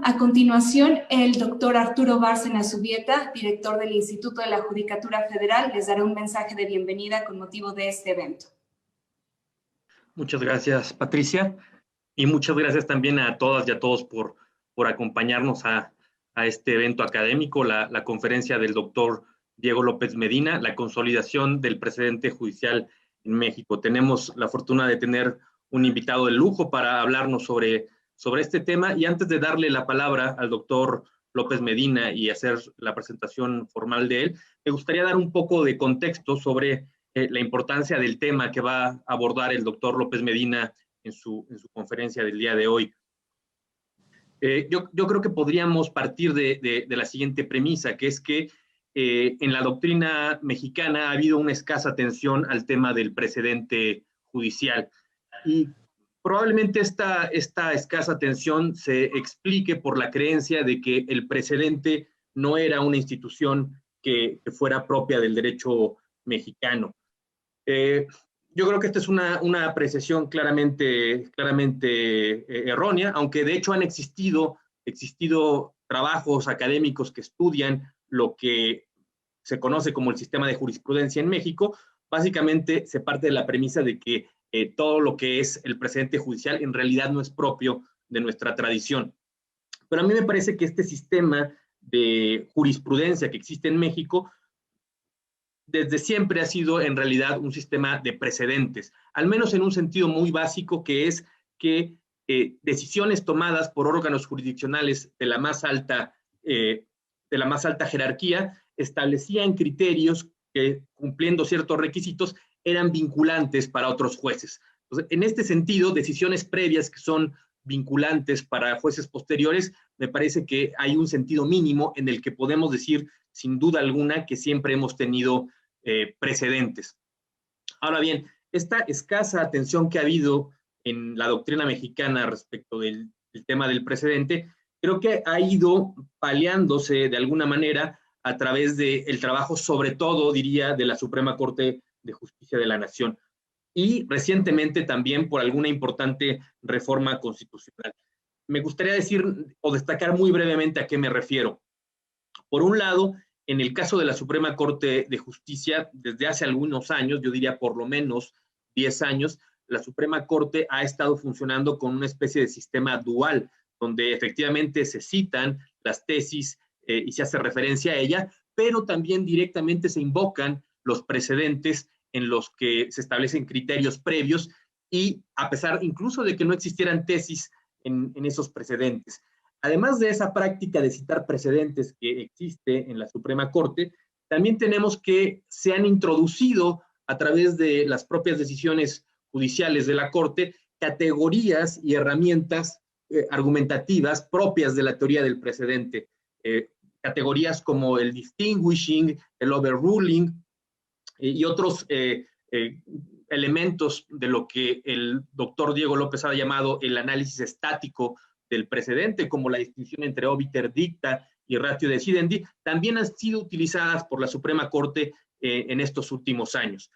A continuación, el doctor Arturo Bárcena Zubieta, director del Instituto de la Judicatura Federal, les dará un mensaje de bienvenida con motivo de este evento. Muchas gracias, Patricia, y muchas gracias también a todas y a todos por acompañarnos a este evento académico, la conferencia del doctor Diego López Medina, la consolidación del precedente judicial en México. Tenemos la fortuna de tener un invitado de lujo para hablarnos sobre este tema, y antes de darle la palabra al doctor López Medina y hacer la presentación formal de él, me gustaría dar un poco de contexto sobre la importancia del tema que va a abordar el doctor López Medina en su conferencia del día de hoy. Yo creo que podríamos partir de la siguiente premisa, que es que en la doctrina mexicana ha habido una escasa atención al tema del precedente judicial, y probablemente esta escasa atención se explique por la creencia de que el precedente no era una institución que fuera propia del derecho mexicano. Yo creo que esta es una apreciación claramente errónea, aunque de hecho han existido trabajos académicos que estudian lo que se conoce como el sistema de jurisprudencia en México. Básicamente se parte de la premisa de que todo lo que es el precedente judicial en realidad no es propio de nuestra tradición. Pero a mí me parece que este sistema de jurisprudencia que existe en México desde siempre ha sido en realidad un sistema de precedentes, al menos en un sentido muy básico, que es que decisiones tomadas por órganos jurisdiccionales de la más alta jerarquía establecían criterios que, cumpliendo ciertos requisitos, eran vinculantes para otros jueces. Entonces, en este sentido, decisiones previas que son vinculantes para jueces posteriores, me parece que hay un sentido mínimo en el que podemos decir, sin duda alguna, que siempre hemos tenido precedentes. Ahora bien, esta escasa atención que ha habido en la doctrina mexicana respecto del tema del precedente, creo que ha ido paliándose de alguna manera a través del trabajo, sobre todo, diría, de la Suprema Corte de Justicia de la Nación, y recientemente también por alguna importante reforma constitucional. Me gustaría decir o destacar muy brevemente a qué me refiero. Por un lado, en el caso de la Suprema Corte de Justicia, desde hace algunos años, yo diría por lo menos 10 años, la Suprema Corte ha estado funcionando con una especie de sistema dual, donde efectivamente se citan las tesis y se hace referencia a ella, pero también directamente se invocan los precedentes en los que se establecen criterios previos, y a pesar incluso de que no existieran tesis en esos precedentes. Además de esa práctica de citar precedentes que existe en la Suprema Corte, también tenemos que se han introducido a través de las propias decisiones judiciales de la Corte categorías y herramientas argumentativas propias de la teoría del precedente. Categorías como el distinguishing, el overruling y otros elementos de lo que el doctor Diego López ha llamado el análisis estático del precedente, como la distinción entre obiter dicta y ratio decidendi, también han sido utilizadas por la Suprema Corte en estos últimos años.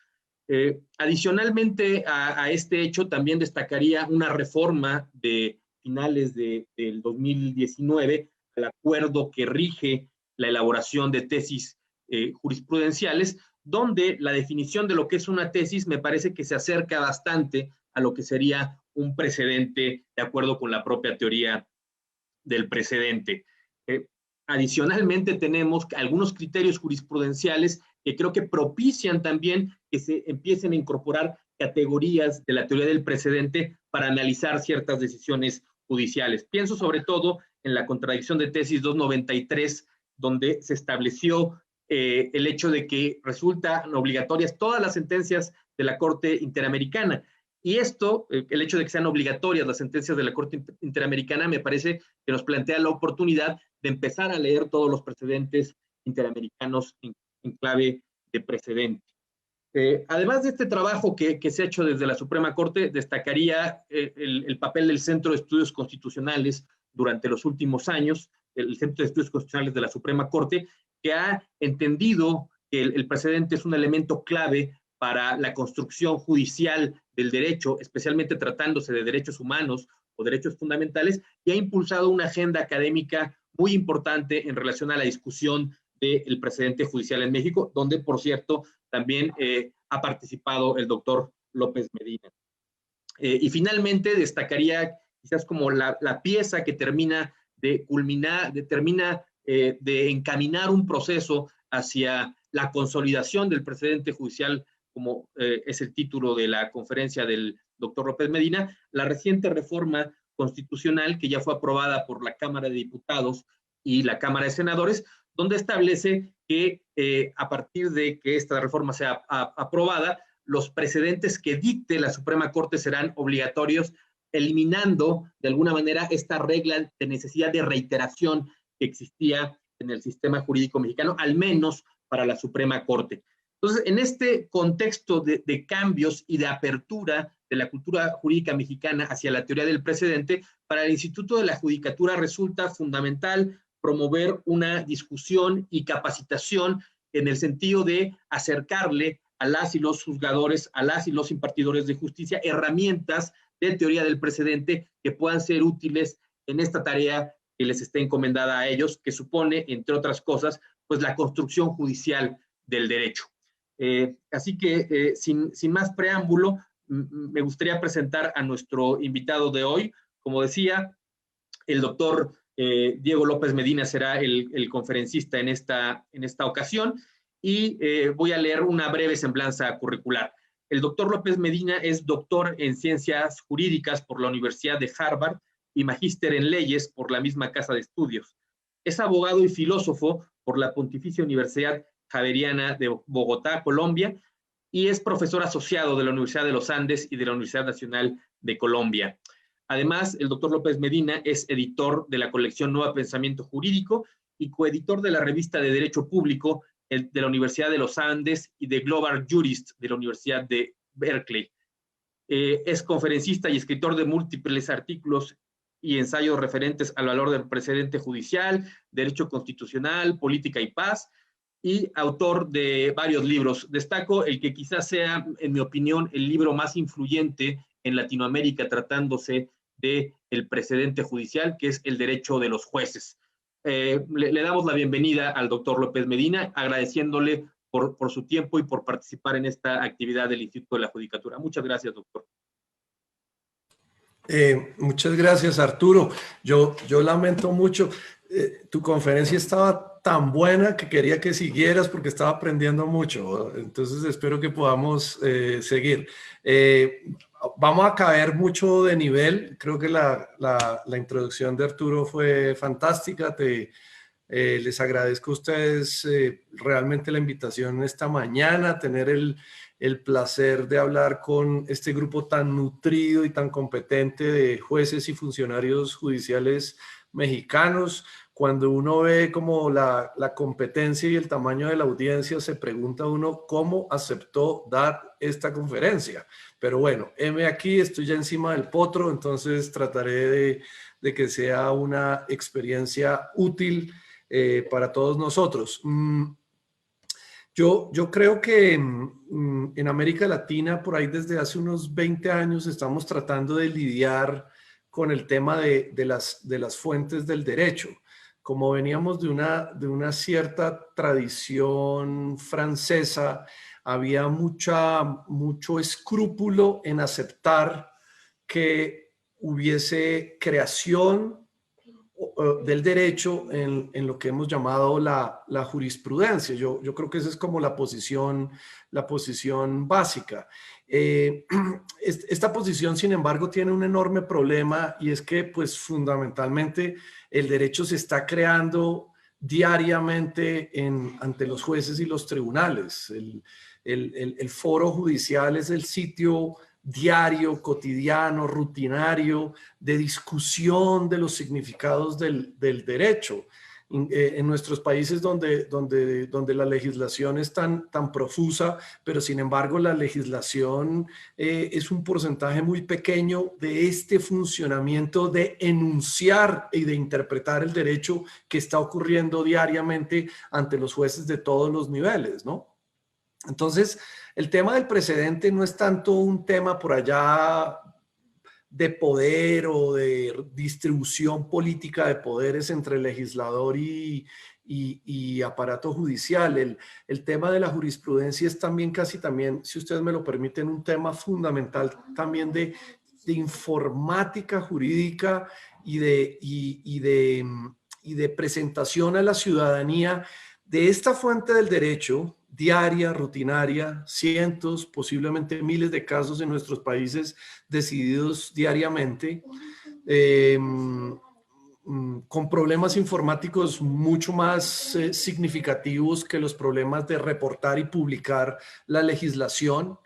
Adicionalmente a este hecho, también destacaría una reforma de finales del 2019 al acuerdo que rige la elaboración de tesis jurisprudenciales, donde la definición de lo que es una tesis me parece que se acerca bastante a lo que sería un precedente de acuerdo con la propia teoría del precedente. Adicionalmente tenemos algunos criterios jurisprudenciales que creo que propician también que se empiecen a incorporar categorías de la teoría del precedente para analizar ciertas decisiones judiciales. Pienso sobre todo en la contradicción de tesis 293, donde se estableció el hecho de que resultan obligatorias todas las sentencias de la Corte Interamericana. Y esto, el hecho de que sean obligatorias las sentencias de la Corte Interamericana, me parece que nos plantea la oportunidad de empezar a leer todos los precedentes interamericanos en clave de precedente. Además de este trabajo que se ha hecho desde la Suprema Corte, destacaría el papel del Centro de Estudios Constitucionales durante los últimos años, el Centro de Estudios Constitucionales de la Suprema Corte, que ha entendido que el precedente es un elemento clave para la construcción judicial del derecho, especialmente tratándose de derechos humanos o derechos fundamentales, y ha impulsado una agenda académica muy importante en relación a la discusión del precedente judicial en México, donde, por cierto, también ha participado el doctor López Medina. Y finalmente destacaría quizás como la pieza que termina de culminar, de encaminar un proceso hacia la consolidación del precedente judicial, como es el título de la conferencia del doctor López Medina, la reciente reforma constitucional que ya fue aprobada por la Cámara de Diputados y la Cámara de Senadores, donde establece que a partir de que esta reforma sea aprobada, los precedentes que dicte la Suprema Corte serán obligatorios, eliminando de alguna manera esta regla de necesidad de reiteración que existía en el sistema jurídico mexicano, al menos para la Suprema Corte. Entonces, en este contexto de cambios y de apertura de la cultura jurídica mexicana hacia la teoría del precedente, para el Instituto de la Judicatura resulta fundamental promover una discusión y capacitación en el sentido de acercarle a las y los juzgadores, a las y los impartidores de justicia, herramientas de teoría del precedente que puedan ser útiles en esta tarea que les está encomendada a ellos, que supone, entre otras cosas, pues la construcción judicial del derecho. Así que, sin más preámbulo, me gustaría presentar a nuestro invitado de hoy. Como decía, el doctor Diego López Medina será el conferencista en esta ocasión, y voy a leer una breve semblanza curricular. El doctor López Medina es doctor en Ciencias Jurídicas por la Universidad de Harvard y magíster en Leyes por la misma casa de estudios. Es abogado y filósofo por la Pontificia Universidad Javeriana de Bogotá, Colombia, y es profesor asociado de la Universidad de los Andes y de la Universidad Nacional de Colombia. Además, el doctor López Medina es editor de la colección Nuevo Pensamiento Jurídico y coeditor de la revista de Derecho Público de la Universidad de los Andes y de Global Jurist de la Universidad de Berkeley. Es conferencista y escritor de múltiples artículos y ensayos referentes al valor del precedente judicial, derecho constitucional, política y paz, y autor de varios libros. Destaco el que quizás sea, en mi opinión, el libro más influyente en Latinoamérica tratándose del precedente judicial, que es El derecho de los jueces. Le damos la bienvenida al doctor López Medina, agradeciéndole por su tiempo y por participar en esta actividad del Instituto de la Judicatura. Muchas gracias, doctor. Muchas gracias, Arturo. Yo lamento mucho. Tu conferencia estaba tan buena que quería que siguieras porque estaba aprendiendo mucho. Entonces espero que podamos seguir. Vamos a caer mucho de nivel. Creo que la introducción de Arturo fue fantástica. Les agradezco a ustedes realmente la invitación esta mañana, tener el placer de hablar con este grupo tan nutrido y tan competente de jueces y funcionarios judiciales mexicanos. Cuando uno ve como la competencia y el tamaño de la audiencia, se pregunta uno cómo aceptó dar esta conferencia. Pero bueno, heme aquí, estoy ya encima del potro, entonces trataré de que sea una experiencia útil para todos nosotros. Yo creo que en América Latina, por ahí desde hace unos 20 años, estamos tratando de lidiar con el tema de las fuentes del derecho. Como veníamos de una cierta tradición francesa, había mucho escrúpulo en aceptar que hubiese creación del derecho en lo que hemos llamado la jurisprudencia. Yo creo que esa es como la posición básica. Esta posición, sin embargo, tiene un enorme problema, y es que, pues, fundamentalmente el derecho se está creando diariamente ante los jueces y los tribunales. El foro judicial es el sitio diario, cotidiano, rutinario, de discusión de los significados del derecho. En nuestros países donde la legislación es tan profusa, pero sin embargo la legislación es un porcentaje muy pequeño de este funcionamiento de enunciar y de interpretar el derecho que está ocurriendo diariamente ante los jueces de todos los niveles, ¿no? Entonces, el tema del precedente no es tanto un tema por allá de poder o de distribución política de poderes entre legislador y aparato judicial. El tema de la jurisprudencia es también si ustedes me lo permiten, un tema fundamental también de informática jurídica y de presentación a la ciudadanía de esta fuente del derecho diaria, rutinaria, cientos, posiblemente miles de casos en nuestros países decididos diariamente, con problemas informáticos mucho más significativos que los problemas de reportar y publicar la legislación,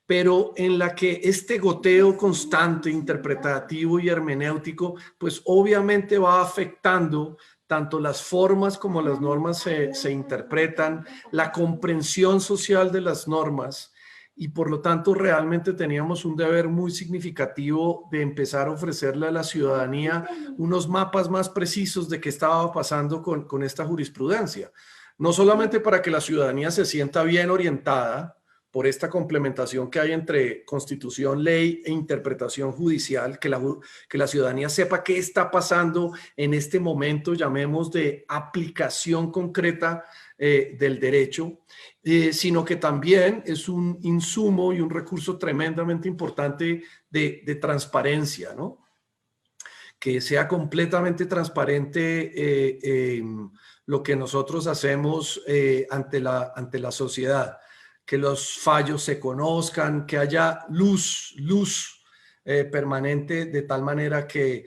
pero en la que este goteo constante, interpretativo y hermenéutico, pues obviamente va afectando tanto las formas como las normas se interpretan, la comprensión social de las normas, y por lo tanto realmente teníamos un deber muy significativo de empezar a ofrecerle a la ciudadanía unos mapas más precisos de qué estaba pasando con esta jurisprudencia. No solamente para que la ciudadanía se sienta bien orientada por esta complementación que hay entre constitución, ley e interpretación judicial, que la ciudadanía sepa qué está pasando en este momento, llamemos de aplicación concreta del derecho, sino que también es un insumo y un recurso tremendamente importante de transparencia, ¿no? Que sea completamente transparente lo que nosotros hacemos ante la sociedad, que los fallos se conozcan, que haya luz permanente, de tal manera que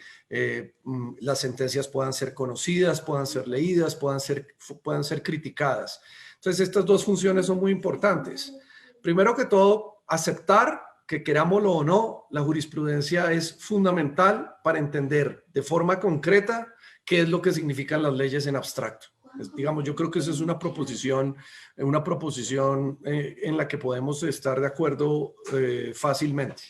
las sentencias puedan ser conocidas, puedan ser leídas, puedan ser criticadas. Entonces, estas dos funciones son muy importantes. Primero que todo, aceptar que, querámoslo o no, la jurisprudencia es fundamental para entender de forma concreta qué es lo que significan las leyes en abstracto. Digamos, yo creo que esa es una proposición en la que podemos estar de acuerdo fácilmente.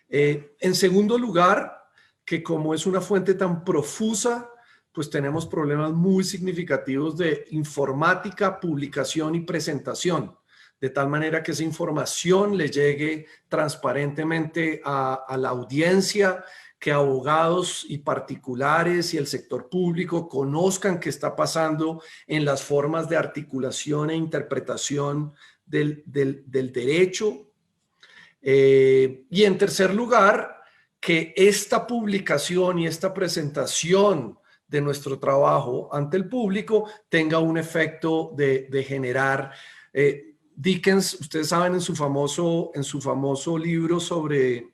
En segundo lugar, que como es una fuente tan profusa, pues tenemos problemas muy significativos de informática, publicación y presentación, de tal manera que esa información le llegue transparentemente a la audiencia, que abogados y particulares y el sector público conozcan qué está pasando en las formas de articulación e interpretación del derecho. Y en tercer lugar, que esta publicación y esta presentación de nuestro trabajo ante el público tenga un efecto de generar. Dickens, ustedes saben, en su famoso libro sobre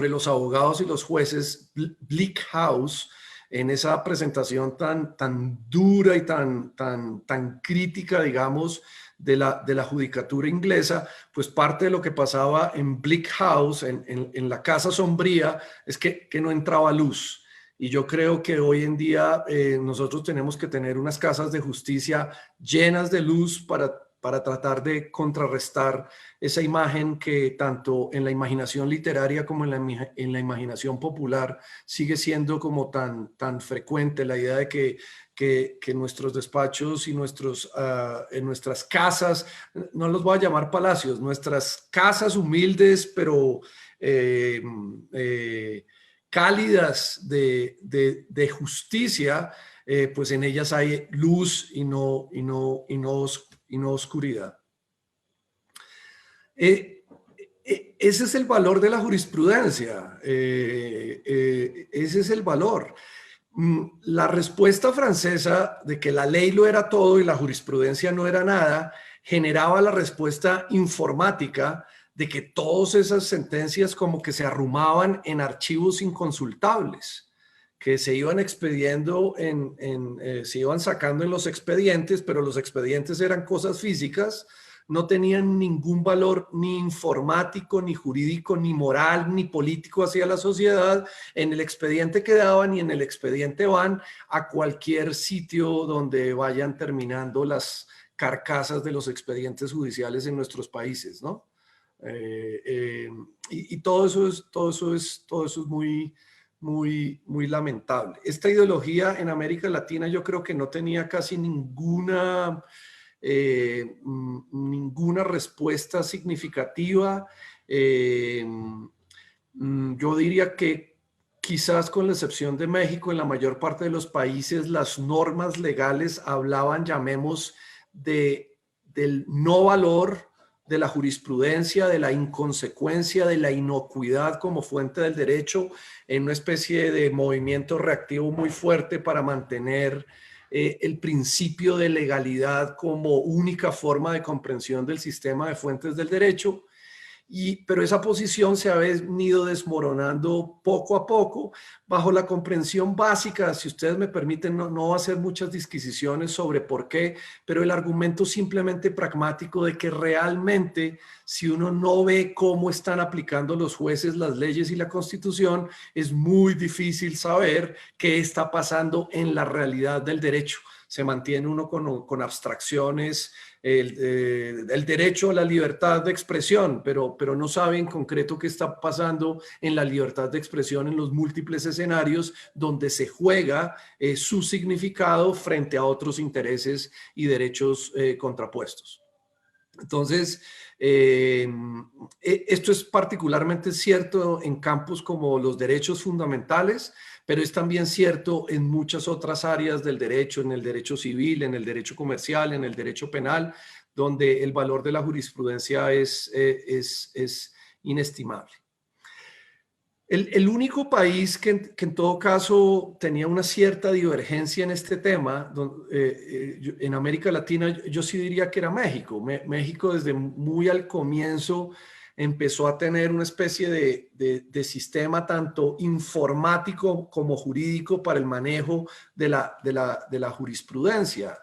los abogados y los jueces, Bleak House, en esa presentación tan dura y tan crítica, digamos, de la judicatura inglesa, pues parte de lo que pasaba en Bleak House, en la casa sombría, es que no entraba luz. Y yo creo que hoy en día nosotros tenemos que tener unas casas de justicia llenas de luz para tratar de contrarrestar esa imagen que tanto en la imaginación literaria como en la imaginación popular sigue siendo como tan frecuente, la idea de que nuestros despachos y en nuestras casas, no los voy a llamar palacios, nuestras casas humildes pero cálidas de justicia, pues en ellas hay luz y no oscuridad. Ese es el valor de la jurisprudencia, ese es el valor. La respuesta francesa de que la ley lo era todo y la jurisprudencia no era nada, generaba la respuesta informática de que todas esas sentencias como que se arrumaban en archivos inconsultables, que se iban expediendo se iban sacando en los expedientes, pero los expedientes eran cosas físicas, no tenían ningún valor ni informático, ni jurídico, ni moral, ni político hacia la sociedad. En el expediente quedaban y en el expediente van a cualquier sitio donde vayan terminando las carcasas de los expedientes judiciales en nuestros países, ¿no? Y todo eso es muy lamentable. Esta ideología en América Latina yo creo que no tenía casi ninguna ninguna respuesta significativa. Yo diría que quizás con la excepción de México, en la mayor parte de los países las normas legales hablaban, llamemos, del no valor de la jurisprudencia, de la inconsecuencia, de la inocuidad como fuente del derecho, en una especie de movimiento reactivo muy fuerte para mantener el principio de legalidad como única forma de comprensión del sistema de fuentes del derecho. Pero esa posición se ha venido desmoronando poco a poco bajo la comprensión básica. Si ustedes me permiten, no va a hacer muchas disquisiciones sobre por qué, pero el argumento simplemente pragmático de que realmente si uno no ve cómo están aplicando los jueces las leyes y la Constitución, es muy difícil saber qué está pasando en la realidad del derecho. Se mantiene uno con abstracciones, el derecho a la libertad de expresión, pero no sabe en concreto qué está pasando en la libertad de expresión en los múltiples escenarios donde se juega su significado frente a otros intereses y derechos contrapuestos. Entonces, esto es particularmente cierto en campos como los derechos fundamentales, pero es también cierto en muchas otras áreas del derecho, en el derecho civil, en el derecho comercial, en el derecho penal, donde el valor de la jurisprudencia es inestimable. El único país que en todo caso tenía una cierta divergencia en este tema, en América Latina, yo sí diría que era México. México desde muy al comienzo empezó a tener una especie de sistema tanto informático como jurídico para el manejo de la jurisprudencia.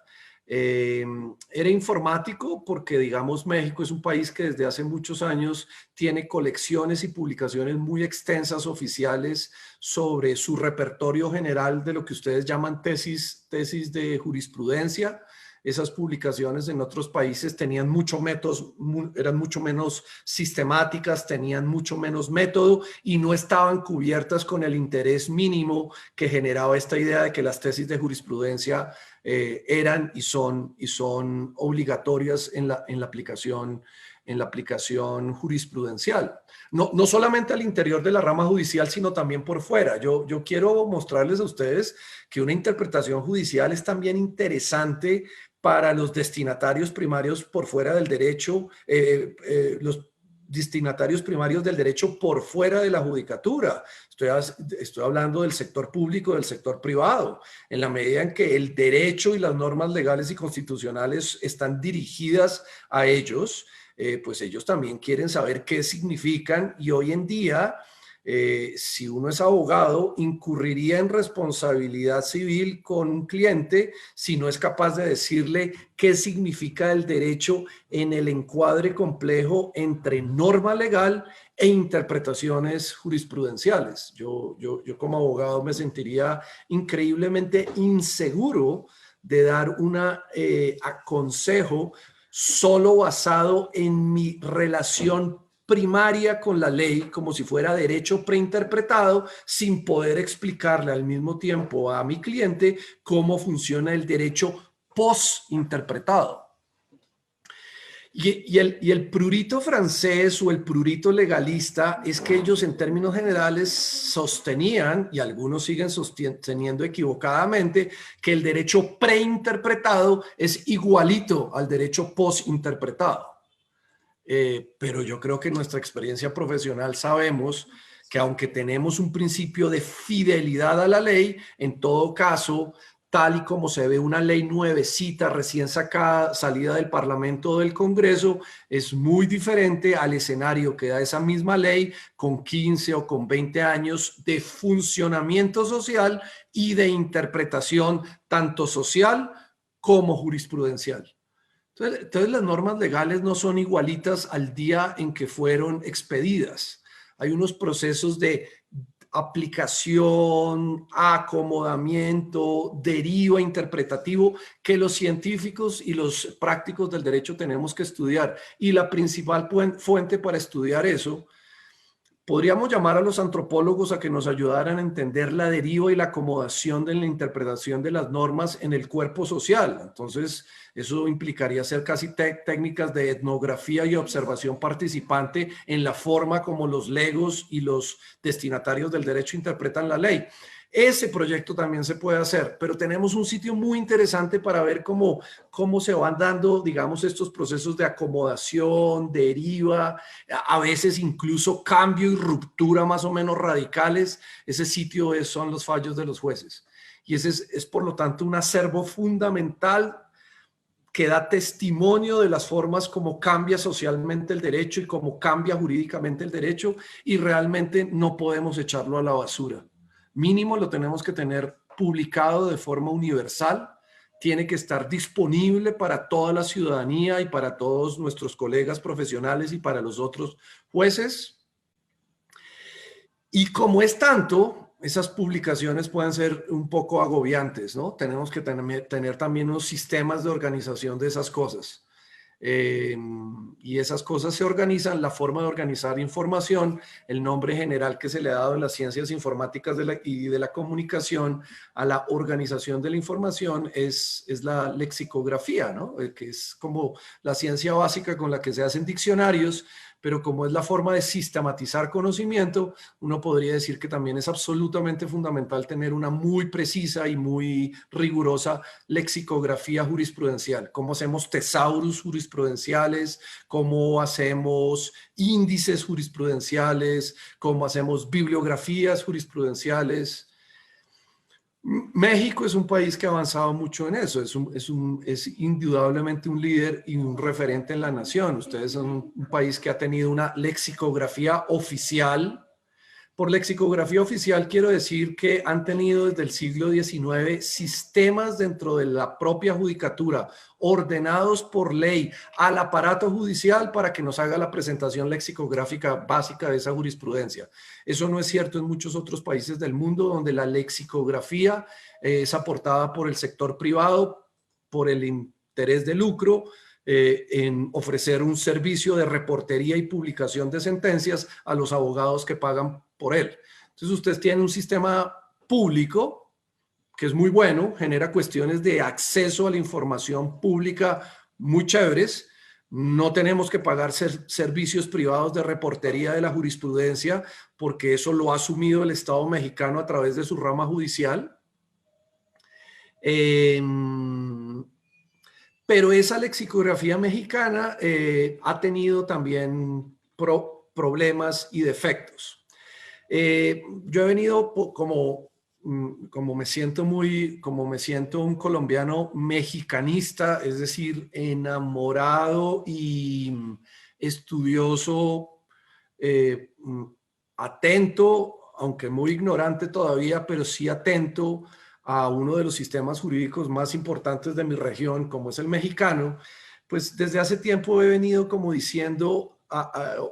Era informático porque, digamos, México es un país que desde hace muchos años tiene colecciones y publicaciones muy extensas oficiales sobre su repertorio general de lo que ustedes llaman tesis de jurisprudencia. Esas publicaciones en otros países tenían mucho métodos, eran mucho menos sistemáticas, tenían mucho menos método y no estaban cubiertas con el interés mínimo que generaba esta idea de que las tesis de jurisprudencia eran y son obligatorias en la aplicación jurisprudencial. No solamente al interior de la rama judicial, sino también por fuera. Yo quiero mostrarles a ustedes que una interpretación judicial es también interesante para los destinatarios primarios por fuera del derecho, los destinatarios primarios del derecho por fuera de la judicatura. Estoy hablando del sector público, del sector privado, en la medida en que el derecho y las normas legales y constitucionales están dirigidas a ellos, pues ellos también quieren saber qué significan y hoy en día, si uno es abogado, incurriría en responsabilidad civil con un cliente si no es capaz de decirle qué significa el derecho en el encuadre complejo entre norma legal e interpretaciones jurisprudenciales. Yo como abogado me sentiría increíblemente inseguro de dar un consejo solo basado en mi relación primaria con la ley, como si fuera derecho preinterpretado, sin poder explicarle al mismo tiempo a mi cliente cómo funciona el derecho postinterpretado. Y el prurito francés o el prurito legalista es que ellos en términos generales sostenían, y algunos siguen sosteniendo equivocadamente, que el derecho preinterpretado es igualito al derecho postinterpretado. Pero yo creo que en nuestra experiencia profesional sabemos que aunque tenemos un principio de fidelidad a la ley, en todo caso, tal y como se ve una ley nuevecita, recién sacada, salida del Parlamento o del Congreso, es muy diferente al escenario que da esa misma ley con 15 o con 20 años de funcionamiento social y de interpretación tanto social como jurisprudencial. Entonces las normas legales no son igualitas al día en que fueron expedidas. Hay unos procesos de aplicación, acomodamiento, deriva interpretativo que los científicos y los prácticos del derecho tenemos que estudiar. Y la principal fuente para estudiar eso Podríamos llamar a los antropólogos a que nos ayudaran a entender la deriva y la acomodación de la interpretación de las normas en el cuerpo social. Entonces, eso implicaría hacer casi técnicas de etnografía y observación participante en la forma como los legos y los destinatarios del derecho interpretan la ley. Ese proyecto también se puede hacer, pero tenemos un sitio muy interesante para ver cómo se van dando, digamos, estos procesos de acomodación, deriva, a veces incluso cambio y ruptura más o menos radicales. Ese sitio son los fallos de los jueces. Y ese es por lo tanto un acervo fundamental que da testimonio de las formas como cambia socialmente el derecho y cómo cambia jurídicamente el derecho, y realmente no podemos echarlo a la basura. Mínimo lo tenemos que tener publicado de forma universal, tiene que estar disponible para toda la ciudadanía y para todos nuestros colegas profesionales y para los otros jueces. Y como es tanto, esas publicaciones pueden ser un poco agobiantes, ¿no? Tenemos que tener también unos sistemas de organización de esas cosas. Y esas cosas se organizan, la forma de organizar información, el nombre general que se le ha dado en las ciencias informáticas y de la comunicación a la organización de la información es la lexicografía, ¿no? Que es como la ciencia básica con la que se hacen diccionarios, pero como es la forma de sistematizar conocimiento, uno podría decir que también es absolutamente fundamental tener una muy precisa y muy rigurosa lexicografía jurisprudencial. Cómo hacemos tesaurus jurisprudenciales, cómo hacemos índices jurisprudenciales, cómo hacemos bibliografías jurisprudenciales. México es un país que ha avanzado mucho en eso, es indudablemente un líder y un referente en la nación. Ustedes son un país que ha tenido una lexicografía oficial. Por lexicografía oficial quiero decir que han tenido desde el siglo XIX sistemas dentro de la propia judicatura, ordenados por ley al aparato judicial para que nos haga la presentación lexicográfica básica de esa jurisprudencia. Eso no es cierto en muchos otros países del mundo donde la lexicografía es aportada por el sector privado, por el interés de lucro, en ofrecer un servicio de reportería y publicación de sentencias a los abogados que pagan por él. Entonces ustedes tienen un sistema público que es muy bueno, genera cuestiones de acceso a la información pública muy chéveres. No tenemos que pagar servicios privados de reportería de la jurisprudencia porque eso lo ha asumido el Estado mexicano a través de su rama judicial. Pero esa lexicografía mexicana ha tenido también problemas y defectos. Yo he venido como me siento un colombiano mexicanista, es decir, enamorado y estudioso, atento, aunque muy ignorante todavía, pero sí atento a uno de los sistemas jurídicos más importantes de mi región, como es el mexicano. Pues desde hace tiempo he venido como diciendo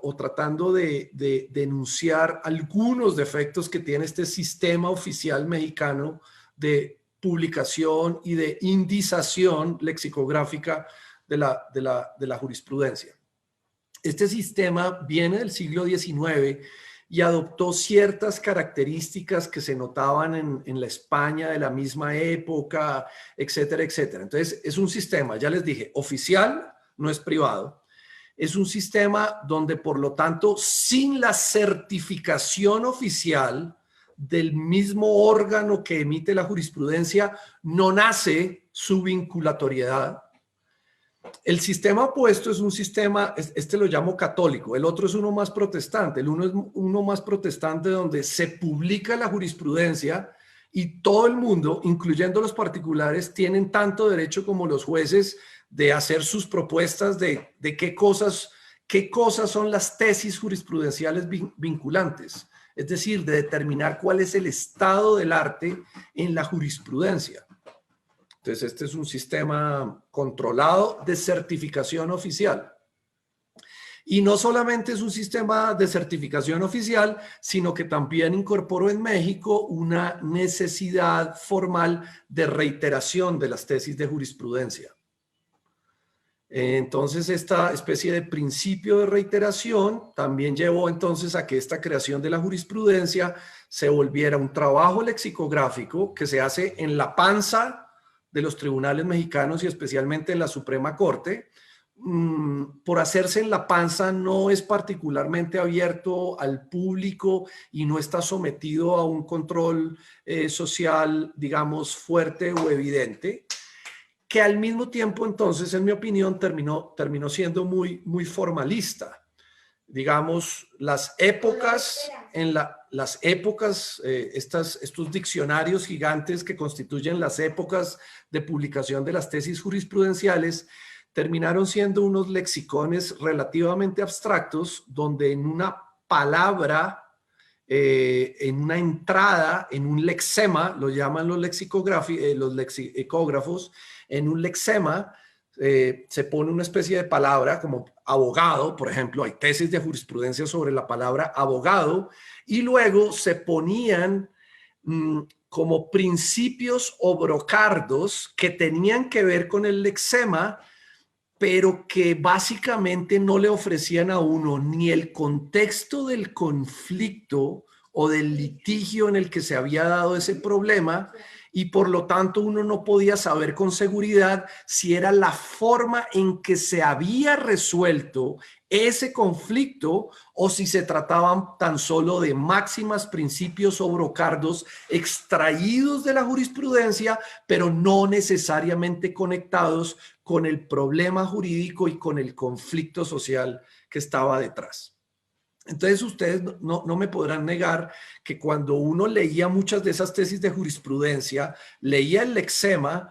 o tratando de denunciar algunos defectos que tiene este sistema oficial mexicano de publicación y de indización lexicográfica de la jurisprudencia. Este sistema viene del siglo XIX y adoptó ciertas características que se notaban en la España de la misma época, etcétera, etcétera. Entonces, es un sistema, ya les dije, oficial, no es privado. Es un sistema donde, por lo tanto, sin la certificación oficial del mismo órgano que emite la jurisprudencia, no nace su vinculatoriedad. El sistema opuesto es un sistema, este lo llamo católico, el otro es uno más protestante. El uno es uno más protestante donde se publica la jurisprudencia y todo el mundo, incluyendo los particulares, tienen tanto derecho como los jueces de hacer sus propuestas de qué cosas son las tesis jurisprudenciales vinculantes. Es decir, de determinar cuál es el estado del arte en la jurisprudencia. Entonces, este es un sistema controlado de certificación oficial. Y no solamente es un sistema de certificación oficial, sino que también incorporó en México una necesidad formal de reiteración de las tesis de jurisprudencia. Entonces, esta especie de principio de reiteración también llevó entonces a que esta creación de la jurisprudencia se volviera un trabajo lexicográfico que se hace en la panza de los tribunales mexicanos y especialmente en la Suprema Corte. Por hacerse en la panza no es particularmente abierto al público y no está sometido a un control social, digamos, fuerte o evidente, que al mismo tiempo entonces, en mi opinión, terminó siendo muy formalista. Digamos, las épocas, estos diccionarios gigantes que constituyen las épocas de publicación de las tesis jurisprudenciales, terminaron siendo unos lexicones relativamente abstractos, donde en una palabra, en una entrada, en un lexema, lo llaman los lexicógrafos, en un lexema se pone una especie de palabra como abogado, por ejemplo, hay tesis de jurisprudencia sobre la palabra abogado, y luego se ponían como principios o brocardos que tenían que ver con el lexema, pero que básicamente no le ofrecían a uno ni el contexto del conflicto o del litigio en el que se había dado ese problema, y por lo tanto uno no podía saber con seguridad si era la forma en que se había resuelto ese conflicto o si se trataban tan solo de máximas, principios o brocardos extraídos de la jurisprudencia, pero no necesariamente conectados con el problema jurídico y con el conflicto social que estaba detrás. Entonces ustedes no me podrán negar que cuando uno leía muchas de esas tesis de jurisprudencia, leía el lexema,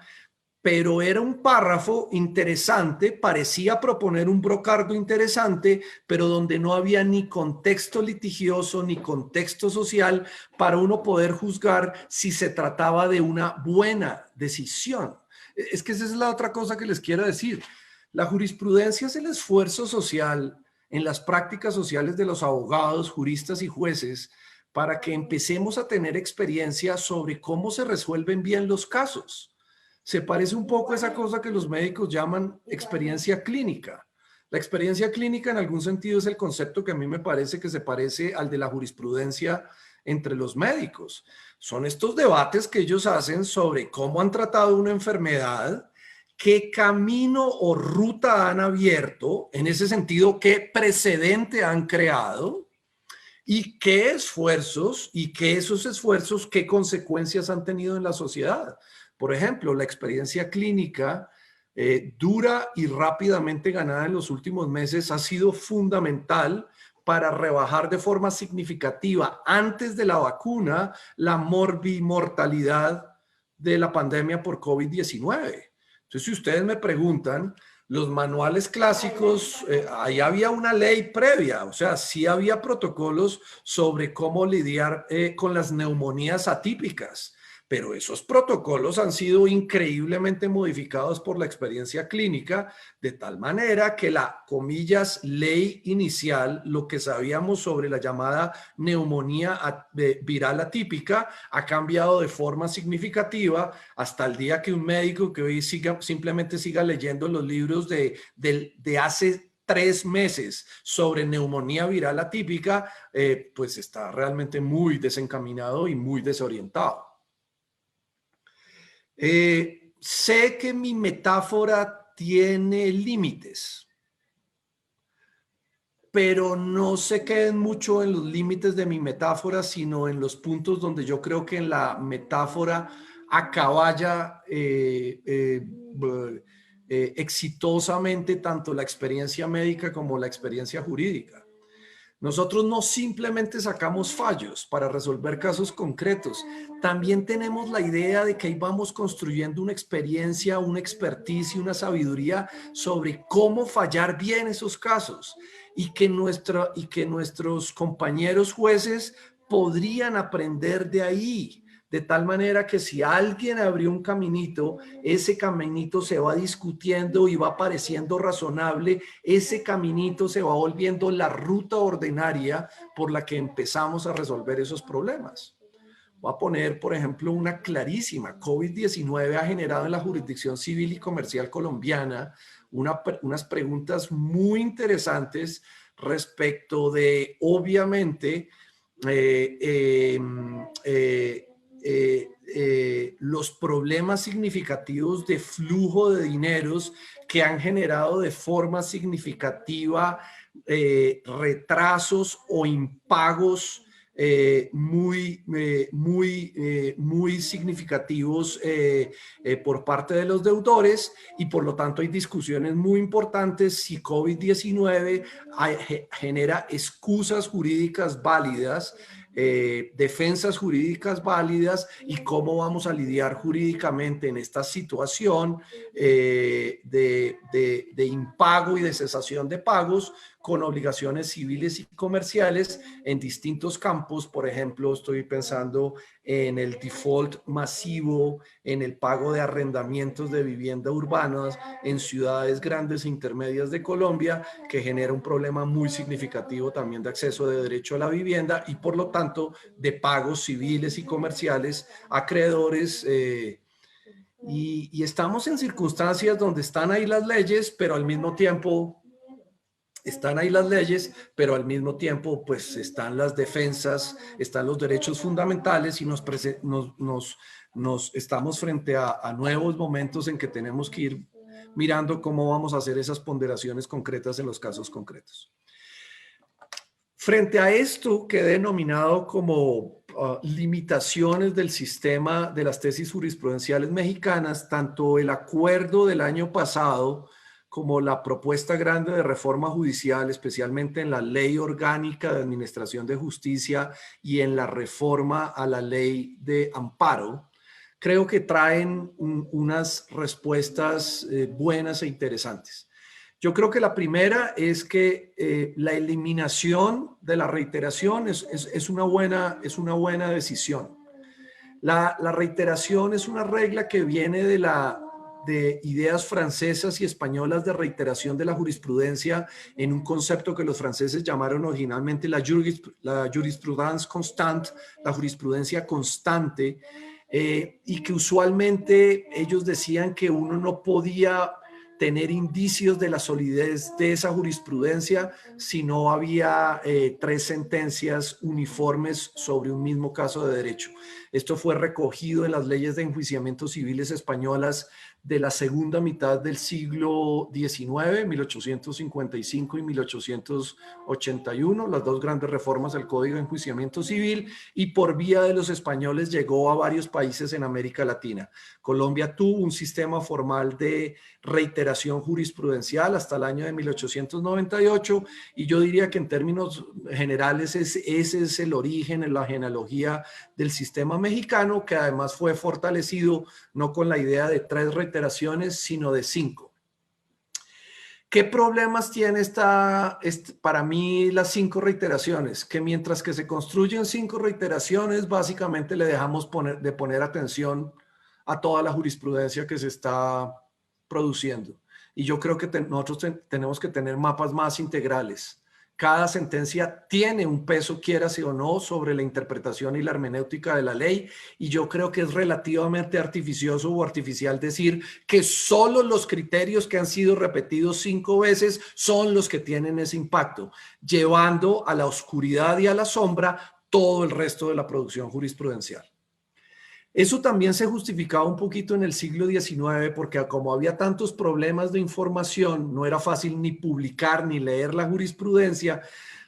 pero era un párrafo interesante, parecía proponer un brocardo interesante, pero donde no había ni contexto litigioso ni contexto social para uno poder juzgar si se trataba de una buena decisión. Es que esa es la otra cosa que les quiero decir. La jurisprudencia es el esfuerzo social en las prácticas sociales de los abogados, juristas y jueces para que empecemos a tener experiencia sobre cómo se resuelven bien los casos. Se parece un poco a esa cosa que los médicos llaman experiencia clínica. La experiencia clínica en algún sentido es el concepto que a mí me parece que se parece al de la jurisprudencia entre los médicos. Son estos debates que ellos hacen sobre cómo han tratado una enfermedad, qué camino o ruta han abierto, en ese sentido, qué precedente han creado y qué esfuerzos y que esos esfuerzos, qué consecuencias han tenido en la sociedad. Por ejemplo, la experiencia clínica dura y rápidamente ganada en los últimos meses ha sido fundamental para rebajar de forma significativa antes de la vacuna la mortalidad de la pandemia por COVID-19. Entonces, si ustedes me preguntan, los manuales clásicos, ahí había una ley previa, o sea, sí había protocolos sobre cómo lidiar con las neumonías atípicas, pero esos protocolos han sido increíblemente modificados por la experiencia clínica, de tal manera que la, comillas, ley inicial, lo que sabíamos sobre la llamada neumonía viral atípica, ha cambiado de forma significativa hasta el día que un médico que hoy simplemente siga leyendo los libros de hace 3 meses sobre neumonía viral atípica, pues está realmente muy desencaminado y muy desorientado. Sé que mi metáfora tiene límites, pero no se queden mucho en los límites de mi metáfora, sino en los puntos donde yo creo que en la metáfora acaballa exitosamente tanto la experiencia médica como la experiencia jurídica. Nosotros no simplemente sacamos fallos para resolver casos concretos, también tenemos la idea de que ahí vamos construyendo una experiencia, una experticia, una sabiduría sobre cómo fallar bien esos casos y que nuestros compañeros jueces podrían aprender de ahí. De tal manera que si alguien abrió un caminito, ese caminito se va discutiendo y va pareciendo razonable, ese caminito se va volviendo la ruta ordinaria por la que empezamos a resolver esos problemas. Voy a poner, por ejemplo, una clarísima. COVID-19 ha generado en la jurisdicción civil y comercial colombiana unas preguntas muy interesantes respecto de, obviamente, los problemas significativos de flujo de dineros que han generado de forma significativa retrasos o impagos muy significativos por parte de los deudores, y por lo tanto hay discusiones muy importantes si COVID-19 genera excusas jurídicas válidas, defensas jurídicas válidas, y cómo vamos a lidiar jurídicamente en esta situación de impago y de cesación de pagos con obligaciones civiles y comerciales en distintos campos. Por ejemplo, estoy pensando en el default masivo, en el pago de arrendamientos de vivienda urbanas en ciudades grandes e intermedias de Colombia, que genera un problema muy significativo también de acceso de derecho a la vivienda y por lo tanto de pagos civiles y comerciales a acreedores. Y estamos en circunstancias donde están ahí las leyes, pero al mismo tiempo pues están las defensas, están los derechos fundamentales, y nos estamos frente a nuevos momentos en que tenemos que ir mirando cómo vamos a hacer esas ponderaciones concretas en los casos concretos. Frente a esto que he denominado como limitaciones del sistema de las tesis jurisprudenciales mexicanas, tanto el acuerdo del año pasado como la propuesta grande de reforma judicial, especialmente en la Ley Orgánica de Administración de Justicia y en la reforma a la Ley de Amparo, creo que traen unas respuestas buenas e interesantes. Yo creo que la primera es que la eliminación de la reiteración es una buena decisión. La reiteración es una regla que viene de ideas francesas y españolas de reiteración de la jurisprudencia en un concepto que los franceses llamaron originalmente la jurisprudence constante, la jurisprudencia constante, y que usualmente ellos decían que uno no podía tener indicios de la solidez de esa jurisprudencia si no había 3 sentencias uniformes sobre un mismo caso de derecho. Esto fue recogido en las leyes de enjuiciamiento civiles españolas de la segunda mitad del siglo XIX, 1855 y 1881, las 2 grandes reformas del Código de Enjuiciamiento Civil, y por vía de los españoles llegó a varios países en América Latina. Colombia tuvo un sistema formal de reiteración jurisprudencial hasta el año de 1898, y yo diría que en términos generales ese es el origen, en la genealogía del sistema mexicano, que además fue fortalecido no con la idea de 3 reiteraciones, sino de 5. ¿Qué problemas tiene para mí las 5 reiteraciones? Que mientras que se construyen 5 reiteraciones, básicamente le dejamos de poner atención a toda la jurisprudencia que se está produciendo. Y yo creo que nosotros tenemos que tener mapas más integrales. Cada sentencia tiene un peso, quiérase o no, sobre la interpretación y la hermenéutica de la ley, y yo creo que es relativamente artificioso o artificial decir que solo los criterios que han sido repetidos 5 veces son los que tienen ese impacto, llevando a la oscuridad y a la sombra todo el resto de la producción jurisprudencial. Eso también se justificaba un poquito en el siglo XIX, porque como había tantos problemas de información, no era fácil ni publicar ni leer la jurisprudencia,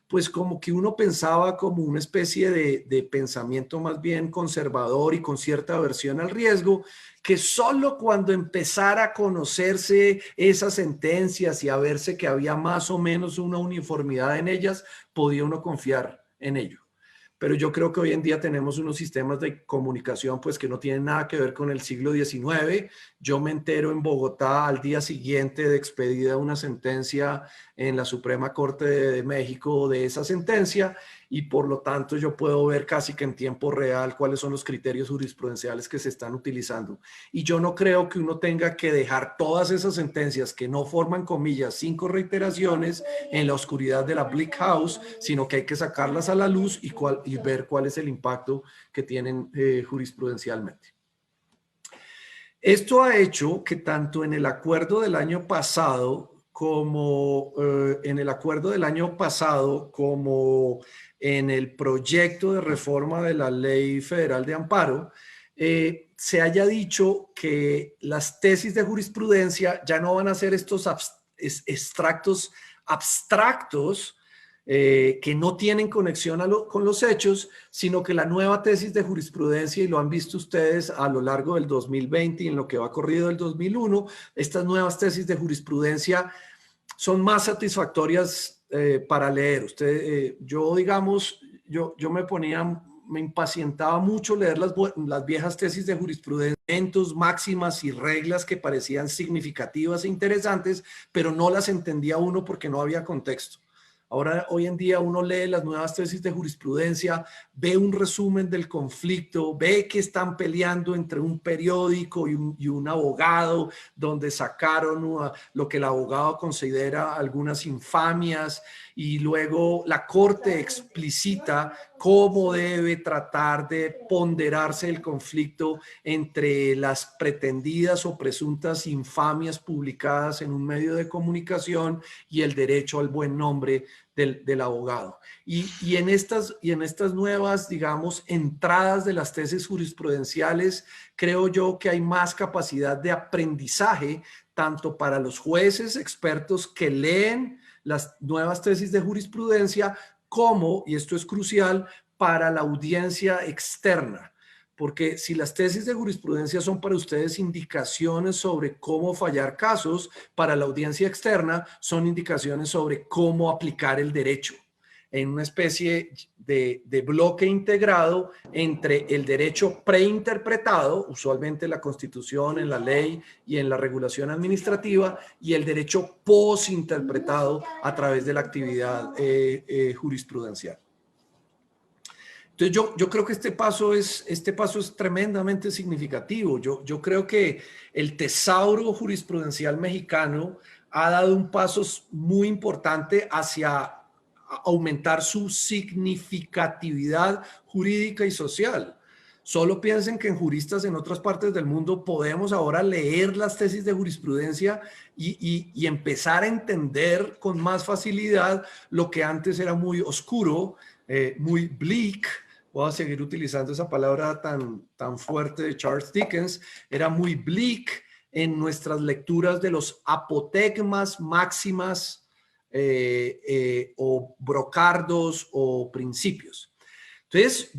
pues como que uno pensaba como una especie de pensamiento más bien conservador y con cierta aversión al riesgo, que solo cuando empezara a conocerse esas sentencias y a verse que había más o menos una uniformidad en ellas, podía uno confiar en ello. Pero yo creo que hoy en día tenemos unos sistemas de comunicación pues que no tienen nada que ver con el siglo XIX. Yo me entero en Bogotá al día siguiente de expedida una sentencia en la Suprema Corte de México de esa sentencia, y por lo tanto yo puedo ver casi que en tiempo real cuáles son los criterios jurisprudenciales que se están utilizando. Y yo no creo que uno tenga que dejar todas esas sentencias que no forman, comillas, 5 reiteraciones en la oscuridad de la Bleak House, sino que hay que sacarlas a la luz y ver cuál es el impacto que tienen jurisprudencialmente. Esto ha hecho que tanto en el acuerdo del año pasado como en el proyecto de reforma de la Ley Federal de Amparo, se haya dicho que las tesis de jurisprudencia ya no van a ser estos extractos abstractos que no tienen conexión con los hechos, sino que la nueva tesis de jurisprudencia, y lo han visto ustedes a lo largo del 2020 y en lo que va corrido del 2001, estas nuevas tesis de jurisprudencia son más satisfactorias para leer. Yo me impacientaba mucho leer las viejas tesis de jurisprudencia, máximas y reglas que parecían significativas e interesantes, pero no las entendía uno porque no había contexto. Ahora, hoy en día uno lee las nuevas tesis de jurisprudencia, ve un resumen del conflicto, ve que están peleando entre un periódico y un abogado, donde sacaron lo que el abogado considera algunas infamias, y luego la corte explicita cómo debe tratar de ponderarse el conflicto entre las pretendidas o presuntas infamias publicadas en un medio de comunicación y el derecho al buen nombre del abogado. Y en estas nuevas, digamos, entradas de las tesis jurisprudenciales, creo yo que hay más capacidad de aprendizaje, tanto para los jueces expertos que leen las nuevas tesis de jurisprudencia, como, y esto es crucial, para la audiencia externa. Porque si las tesis de jurisprudencia son para ustedes indicaciones sobre cómo fallar casos, para la audiencia externa son indicaciones sobre cómo aplicar el derecho, en una especie de bloque integrado entre el derecho preinterpretado, usualmente en la Constitución, en la ley y en la regulación administrativa, y el derecho posinterpretado a través de la actividad jurisprudencial. Entonces yo creo que este paso es tremendamente significativo. Yo creo que el tesauro jurisprudencial mexicano ha dado un paso muy importante hacia aumentar su significatividad jurídica y social. Solo piensen que en juristas en otras partes del mundo podemos ahora leer las tesis de jurisprudencia y empezar a entender con más facilidad lo que antes era muy oscuro, muy bleak. Voy a seguir utilizando esa palabra tan fuerte de Charles Dickens. Era muy bleak en nuestras lecturas de los apotegmas, máximas, o brocardos o principios. Entonces,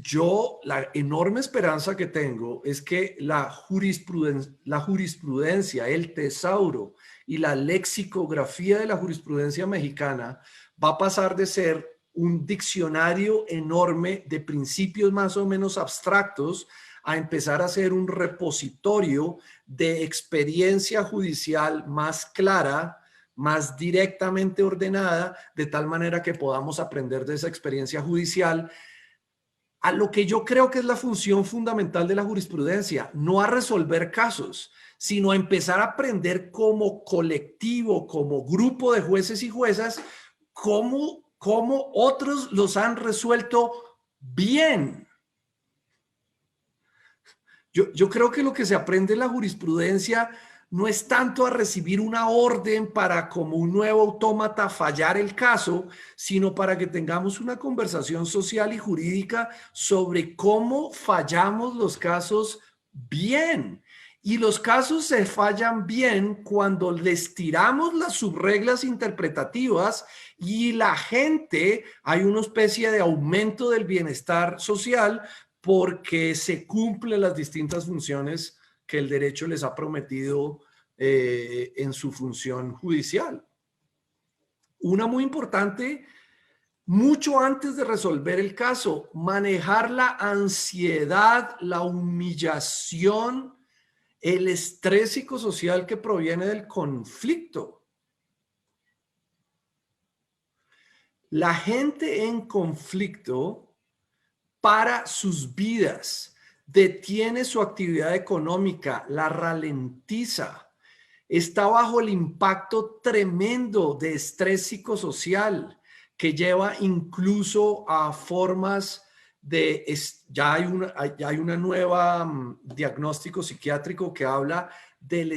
la enorme esperanza que tengo es que la jurisprudencia, el tesauro y la lexicografía de la jurisprudencia mexicana va a pasar de ser un diccionario enorme de principios más o menos abstractos a empezar a ser un repositorio de experiencia judicial más clara, más directamente ordenada, de tal manera que podamos aprender de esa experiencia judicial a lo que yo creo que es la función fundamental de la jurisprudencia, no a resolver casos, sino a empezar a aprender como colectivo, como grupo de jueces y juezas, cómo otros los han resuelto bien. Yo creo que lo que se aprende en la jurisprudencia no es tanto a recibir una orden para, como un nuevo autómata, fallar el caso, sino para que tengamos una conversación social y jurídica sobre cómo fallamos los casos bien. Y los casos se fallan bien cuando les tiramos las subreglas interpretativas y la gente, hay una especie de aumento del bienestar social porque se cumplen las distintas funciones que el derecho les ha prometido en su función judicial. Una muy importante, mucho antes de resolver el caso, manejar la ansiedad, la humillación, el estrés psicosocial que proviene del conflicto. La gente en conflicto para sus vidas, detiene su actividad económica, la ralentiza, está bajo el impacto tremendo de estrés psicosocial que lleva incluso a formas ya hay una nueva diagnóstico psiquiátrico que habla del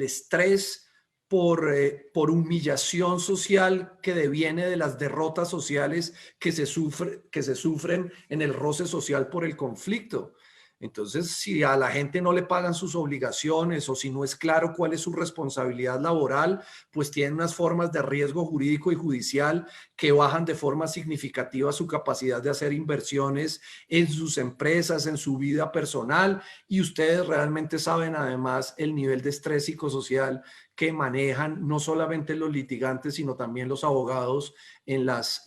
estrés por humillación social que deviene de las derrotas sociales que se sufren en el roce social por el conflicto. Entonces, si a la gente no le pagan sus obligaciones o si no es claro cuál es su responsabilidad laboral, pues tienen unas formas de riesgo jurídico y judicial que bajan de forma significativa su capacidad de hacer inversiones en sus empresas, en su vida personal, y ustedes realmente saben además el nivel de estrés psicosocial que manejan no solamente los litigantes, sino también los abogados en las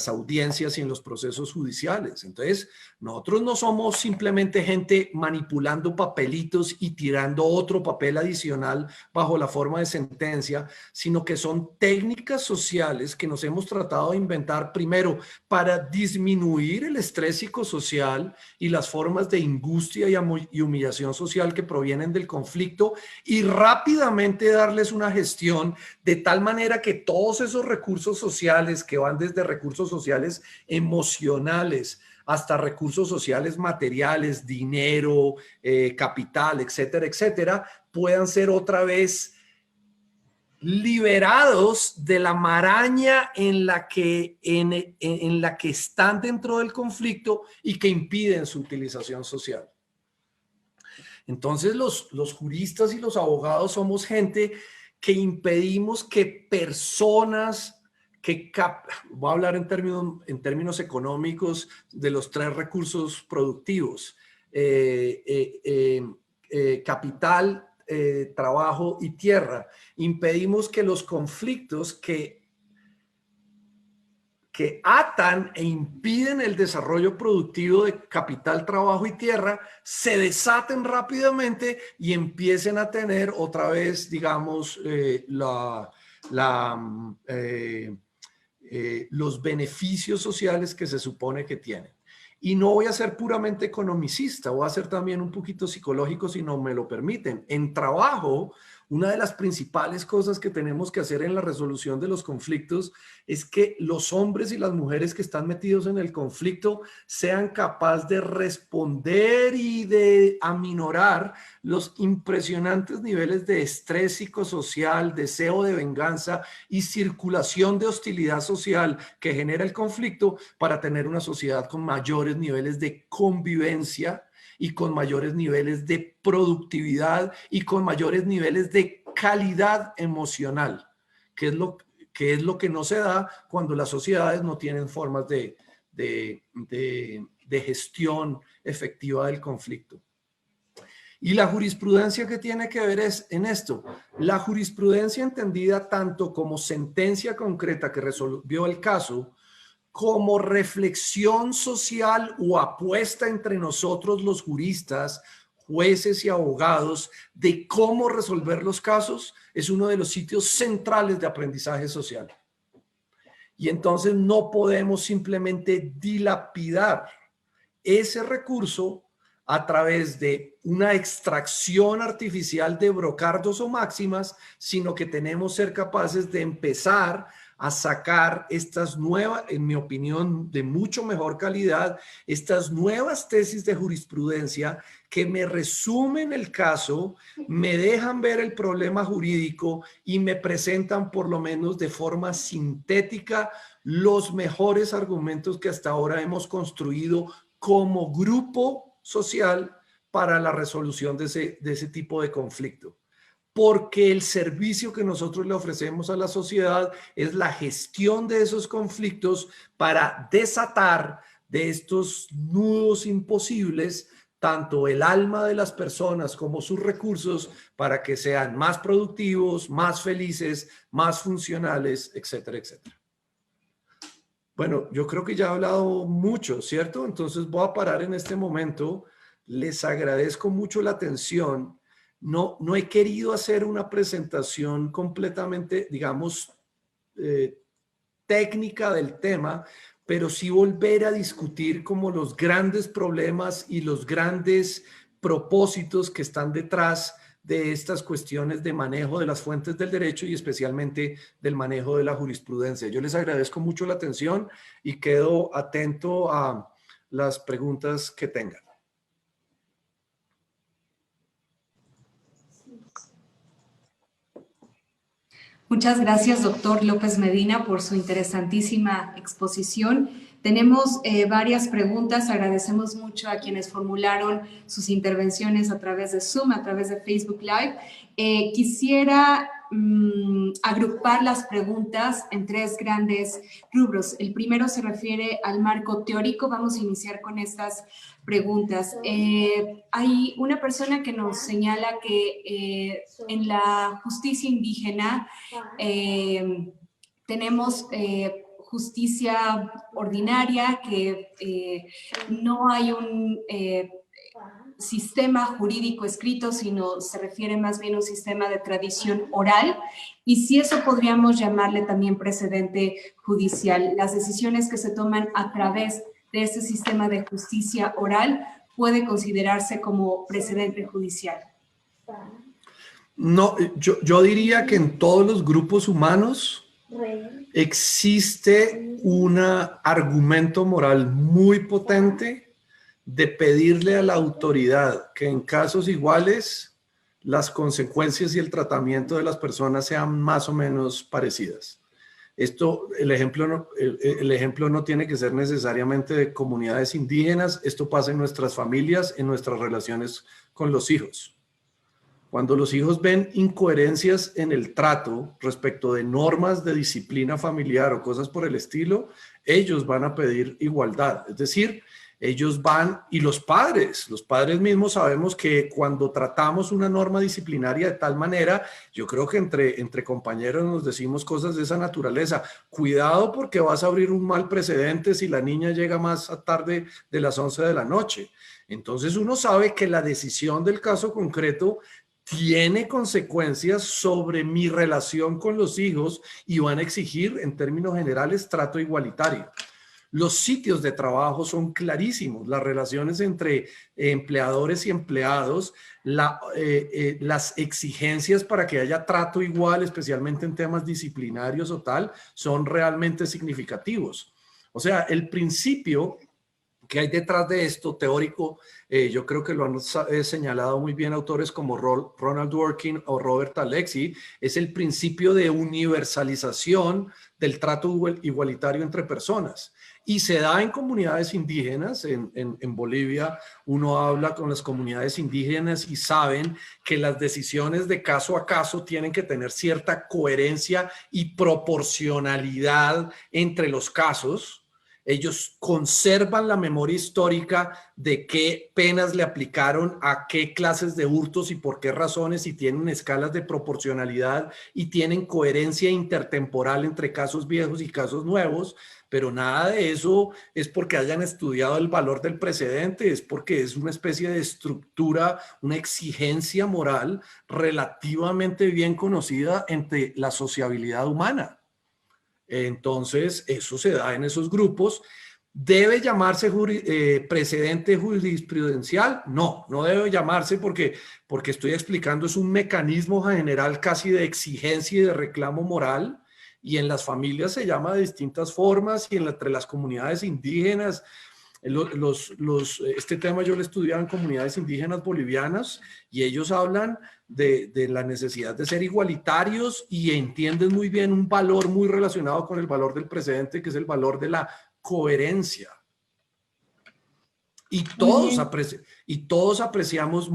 audiencias y en los procesos judiciales. Entonces, nosotros no somos simplemente gente manipulando papelitos y tirando otro papel adicional bajo la forma de sentencia, sino que son técnicas sociales que nos hemos tratado de inventar primero para disminuir el estrés psicosocial y las formas de angustia y humillación social que provienen del conflicto, y rápidamente darles una gestión de tal manera que todos esos recursos sociales que van desde recursos sociales emocionales hasta recursos sociales materiales, dinero, capital, etcétera, etcétera, puedan ser otra vez liberados de la maraña en la que están dentro del conflicto y que impiden su utilización social. Entonces, los juristas y los abogados somos gente que impedimos que personas voy a hablar en términos económicos de los 3 recursos productivos, capital, trabajo y tierra. Impedimos que los conflictos que atan e impiden el desarrollo productivo de capital, trabajo y tierra se desaten rápidamente y empiecen a tener otra vez, digamos, los beneficios sociales que se supone que tienen. Y no voy a ser puramente economicista, voy a ser también un poquito psicológico si no me lo permiten. En trabajo, una de las principales cosas que tenemos que hacer en la resolución de los conflictos es que los hombres y las mujeres que están metidos en el conflicto sean capaces de responder y de aminorar los impresionantes niveles de estrés psicosocial, deseo de venganza y circulación de hostilidad social que genera el conflicto, para tener una sociedad con mayores niveles de convivencia y con mayores niveles de productividad y con mayores niveles de calidad emocional, que es lo que no se da cuando las sociedades no tienen formas de gestión efectiva del conflicto. Y la jurisprudencia que tiene que ver en esto, la jurisprudencia entendida tanto como sentencia concreta que resolvió el caso, como reflexión social o apuesta entre nosotros los juristas, jueces y abogados de cómo resolver los casos, es uno de los sitios centrales de aprendizaje social. Y entonces no podemos simplemente dilapidar ese recurso a través de una extracción artificial de brocardos o máximas, sino que tenemos que ser capaces de empezar a sacar estas nuevas, en mi opinión, de mucho mejor calidad, estas nuevas tesis de jurisprudencia que me resumen el caso, me dejan ver el problema jurídico y me presentan por lo menos de forma sintética los mejores argumentos que hasta ahora hemos construido como grupo social para la resolución de ese tipo de conflicto. Porque el servicio que nosotros le ofrecemos a la sociedad es la gestión de esos conflictos para desatar de estos nudos imposibles tanto el alma de las personas como sus recursos para que sean más productivos, más felices, más funcionales, etcétera, etcétera. Bueno, yo creo que ya he hablado mucho, ¿cierto? Entonces voy a parar en este momento. Les agradezco mucho la atención. No he querido hacer una presentación completamente, digamos, técnica del tema, pero sí volver a discutir como los grandes problemas y los grandes propósitos que están detrás de estas cuestiones de manejo de las fuentes del derecho y especialmente del manejo de la jurisprudencia. Yo les agradezco mucho la atención y quedo atento a las preguntas que tengan. Muchas gracias, doctor López Medina, por su interesantísima exposición. Tenemos varias preguntas. Agradecemos mucho a quienes formularon sus intervenciones a través de Zoom, a través de Facebook Live. Quisiera agrupar las preguntas en tres grandes rubros. El primero se refiere al marco teórico. Vamos a iniciar con estas preguntas. Hay una persona que nos señala que en la justicia indígena tenemos justicia ordinaria, que no hay un sistema jurídico escrito, sino se refiere más bien a un sistema de tradición oral, y si eso podríamos llamarle también precedente judicial. Las decisiones que se toman a través de ese sistema de justicia oral puede considerarse como precedente judicial. No, yo diría que en todos los grupos humanos existe un argumento moral muy potente de pedirle a la autoridad que en casos iguales las consecuencias y el tratamiento de las personas sean más o menos parecidas. El ejemplo no tiene que ser necesariamente de comunidades indígenas. Esto pasa en nuestras familias, en nuestras relaciones con los hijos. Cuando los hijos ven incoherencias en el trato respecto de normas de disciplina familiar o cosas por el estilo, ellos van a pedir igualdad. Es decir, ellos van, y los padres mismos sabemos que cuando tratamos una norma disciplinaria de tal manera, yo creo que entre compañeros nos decimos cosas de esa naturaleza. Cuidado porque vas a abrir un mal precedente si la niña llega más tarde de las 11 de la noche. Entonces uno sabe que la decisión del caso concreto tiene consecuencias sobre mi relación con los hijos y van a exigir en términos generales trato igualitario. Los sitios de trabajo son clarísimos, las relaciones entre empleadores y empleados, las exigencias para que haya trato igual, especialmente en temas disciplinarios o tal, son realmente significativos. O sea, el principio que hay detrás de esto teórico, yo creo que lo han señalado muy bien autores como Ronald Dworkin o Robert Alexy, es el principio de universalización del trato igualitario entre personas. Y se da en comunidades indígenas. En Bolivia uno habla con las comunidades indígenas y saben que las decisiones de caso a caso tienen que tener cierta coherencia y proporcionalidad entre los casos. Ellos conservan la memoria histórica de qué penas le aplicaron a qué clases de hurtos y por qué razones, y tienen escalas de proporcionalidad y tienen coherencia intertemporal entre casos viejos y casos nuevos, pero nada de eso es porque hayan estudiado el valor del precedente, es porque es una especie de estructura, una exigencia moral relativamente bien conocida entre la sociabilidad humana. Entonces, eso se da en esos grupos. ¿Debe llamarse precedente jurisprudencial? No, no debe llamarse porque estoy explicando, es un mecanismo general casi de exigencia y de reclamo moral, y en las familias se llama de distintas formas, y entre las comunidades indígenas. Este tema yo lo estudiaba en comunidades indígenas bolivianas y ellos hablan de la necesidad de ser igualitarios y entienden muy bien un valor muy relacionado con el valor del precedente, que es el valor de la coherencia. Y todos apreciamos,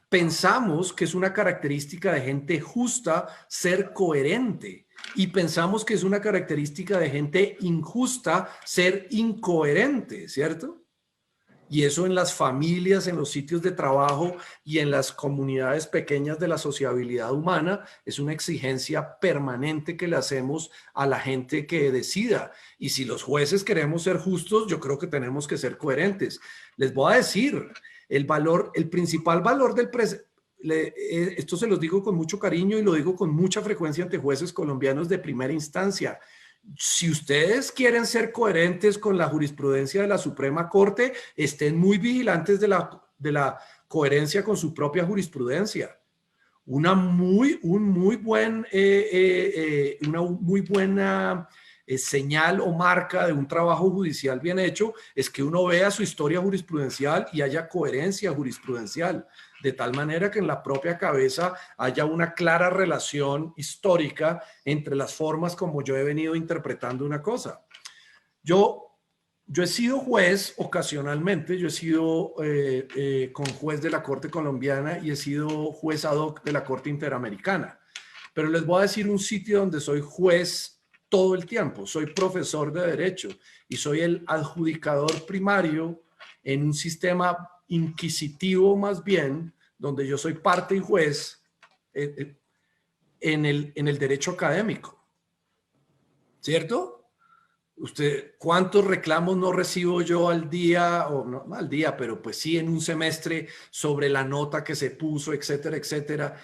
pensamos que es una característica de gente justa ser coherente, y pensamos que es una característica de gente injusta ser incoherente, ¿cierto? Y eso en las familias, en los sitios de trabajo y en las comunidades pequeñas de la sociabilidad humana es una exigencia permanente que le hacemos a la gente que decida. Y si los jueces queremos ser justos, yo creo que tenemos que ser coherentes. Les voy a decir, el principal valor del esto se los digo con mucho cariño y lo digo con mucha frecuencia ante jueces colombianos de primera instancia. Si ustedes quieren ser coherentes con la jurisprudencia de la Suprema Corte, estén muy vigilantes de la coherencia con su propia jurisprudencia. una muy buena señal o marca de un trabajo judicial bien hecho es que uno vea su historia jurisprudencial y haya coherencia jurisprudencial, de tal manera que en la propia cabeza haya una clara relación histórica entre las formas como yo he venido interpretando una cosa. Yo he sido juez ocasionalmente, yo he sido conjuez de la Corte Colombiana y he sido juez ad hoc de la Corte Interamericana. Pero les voy a decir un sitio donde soy juez todo el tiempo. Soy profesor de Derecho y soy el adjudicador primario en un sistema inquisitivo más bien, donde yo soy parte y juez en el derecho académico. ¿Cierto? Usted, ¿cuántos reclamos no recibo yo al día, o no al día, pero pues sí en un semestre sobre la nota que se puso, etcétera, etcétera,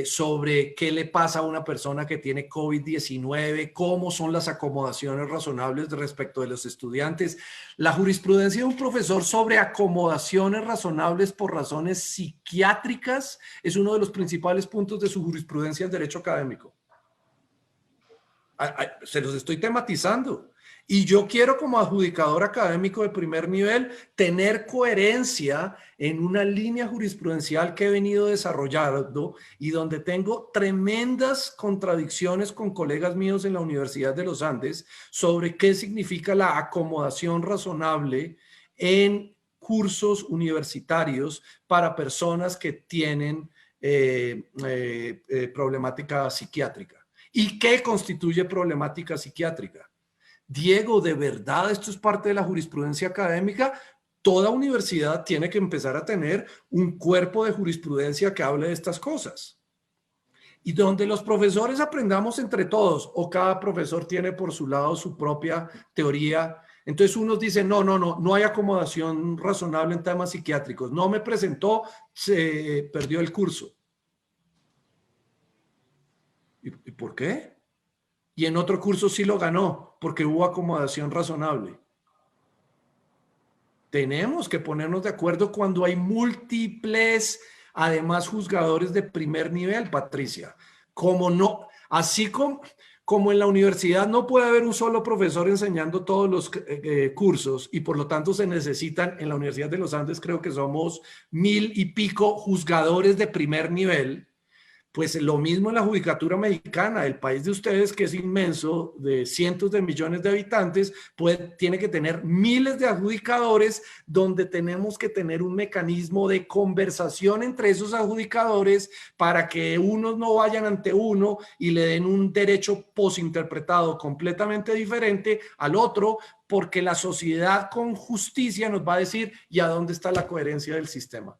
sobre qué le pasa a una persona que tiene COVID-19, cómo son las acomodaciones razonables respecto de los estudiantes? La jurisprudencia de un profesor sobre acomodaciones razonables por razones psiquiátricas es uno de los principales puntos de su jurisprudencia en derecho académico. Se los estoy tematizando. Y yo quiero, como adjudicador académico de primer nivel, tener coherencia en una línea jurisprudencial que he venido desarrollando y donde tengo tremendas contradicciones con colegas míos en la Universidad de los Andes sobre qué significa la acomodación razonable en cursos universitarios para personas que tienen problemática psiquiátrica. ¿Y qué constituye problemática psiquiátrica? Diego, ¿de verdad esto es parte de la jurisprudencia académica? Toda universidad tiene que empezar a tener un cuerpo de jurisprudencia que hable de estas cosas. Y donde los profesores aprendamos entre todos, o cada profesor tiene por su lado su propia teoría. Entonces unos dicen, no hay acomodación razonable en temas psiquiátricos. No me presentó, se perdió el curso. ¿Y por qué? Y en otro curso sí lo ganó, porque hubo acomodación razonable. Tenemos que ponernos de acuerdo cuando hay múltiples, además, juzgadores de primer nivel, Patricia. Así como en la universidad no puede haber un solo profesor enseñando todos los cursos y por lo tanto se necesitan, en la Universidad de los Andes creo que somos 1000 y pico juzgadores de primer nivel. Pues lo mismo en la judicatura mexicana, el país de ustedes, que es inmenso, de cientos de millones de habitantes, tiene que tener miles de adjudicadores, donde tenemos que tener un mecanismo de conversación entre esos adjudicadores para que unos no vayan ante uno y le den un derecho posinterpretado completamente diferente al otro, porque la sociedad con justicia nos va a decir, ¿y a dónde está la coherencia del sistema?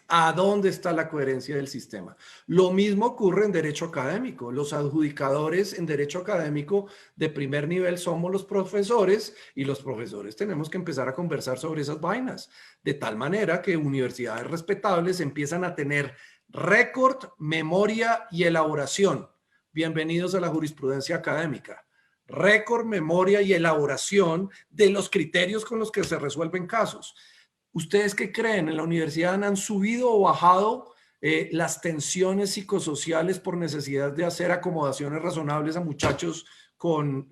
¿A dónde está la coherencia del sistema? Lo mismo ocurre en derecho académico. Los adjudicadores en derecho académico de primer nivel somos los profesores, y los profesores tenemos que empezar a conversar sobre esas vainas, de tal manera que universidades respetables empiezan a tener récord, memoria y elaboración. Bienvenidos a la jurisprudencia académica. Récord, memoria y elaboración de los criterios con los que se resuelven casos. ¿Ustedes qué creen? ¿En la universidad han subido o bajado las tensiones psicosociales por necesidad de hacer acomodaciones razonables a muchachos con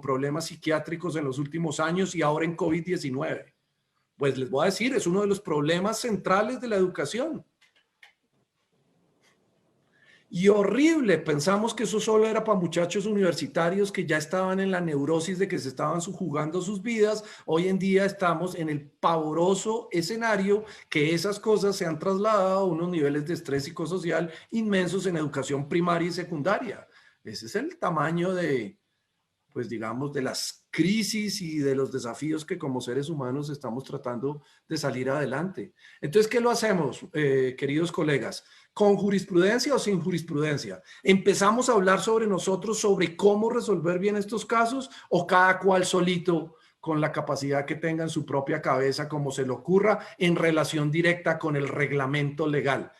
problemas psiquiátricos en los últimos años y ahora en COVID-19? Pues les voy a decir, es uno de los problemas centrales de la educación. Y horrible, pensamos que eso solo era para muchachos universitarios que ya estaban en la neurosis de que se estaban jugando sus vidas. Hoy en día estamos en el pavoroso escenario que esas cosas se han trasladado a unos niveles de estrés psicosocial inmensos en educación primaria y secundaria. Ese es el tamaño de, pues digamos, de las crisis y de los desafíos que como seres humanos estamos tratando de salir adelante. Entonces, ¿qué lo hacemos, queridos colegas? ¿Con jurisprudencia o sin jurisprudencia? ¿Empezamos a hablar sobre nosotros, sobre cómo resolver bien estos casos, o cada cual solito con la capacidad que tenga en su propia cabeza, como se le ocurra, en relación directa con el reglamento legal?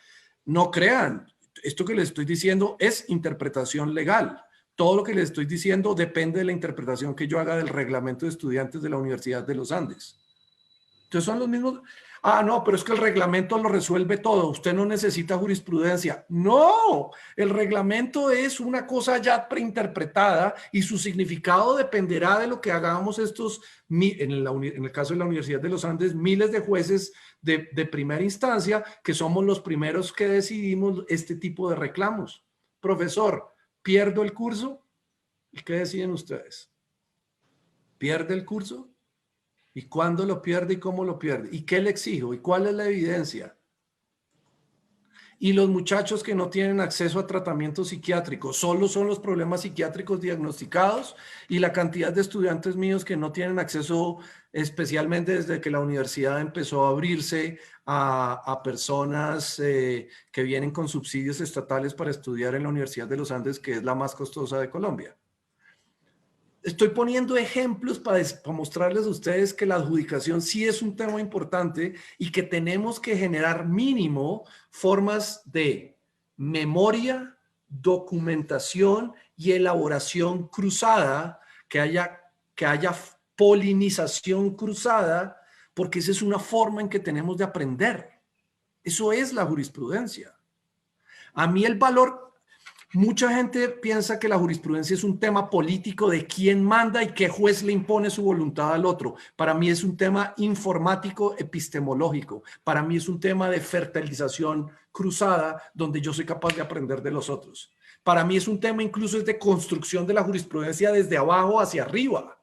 No crean, esto que les estoy diciendo es interpretación legal. Todo lo que les estoy diciendo depende de la interpretación que yo haga del reglamento de estudiantes de la Universidad de los Andes. Entonces son los mismos. Ah, no, pero es que el reglamento lo resuelve todo. Usted no necesita jurisprudencia. No, el reglamento es una cosa ya preinterpretada y su significado dependerá de lo que hagamos estos, en el caso de la Universidad de los Andes, miles de jueces de primera instancia, que somos los primeros que decidimos este tipo de reclamos. Profesor, ¿pierdo el curso? ¿Y qué deciden ustedes? ¿Pierde el curso? ¿Y cuándo lo pierde y cómo lo pierde? ¿Y qué le exijo? ¿Y cuál es la evidencia? Y los muchachos que no tienen acceso a tratamiento psiquiátrico, solo son los problemas psiquiátricos diagnosticados, y la cantidad de estudiantes míos que no tienen acceso, especialmente desde que la universidad empezó a abrirse a personas que vienen con subsidios estatales para estudiar en la Universidad de los Andes, que es la más costosa de Colombia. Estoy poniendo ejemplos para mostrarles a ustedes que la adjudicación sí es un tema importante y que tenemos que generar mínimo formas de memoria, documentación y elaboración cruzada, que haya polinización cruzada, porque esa es una forma en que tenemos de aprender. Eso es la jurisprudencia. A mí el valor... Mucha gente piensa que la jurisprudencia es un tema político de quién manda y qué juez le impone su voluntad al otro. Para mí es un tema informático epistemológico. Para mí es un tema de fertilización cruzada donde yo soy capaz de aprender de los otros. Para mí es un tema incluso de construcción de la jurisprudencia desde abajo hacia arriba.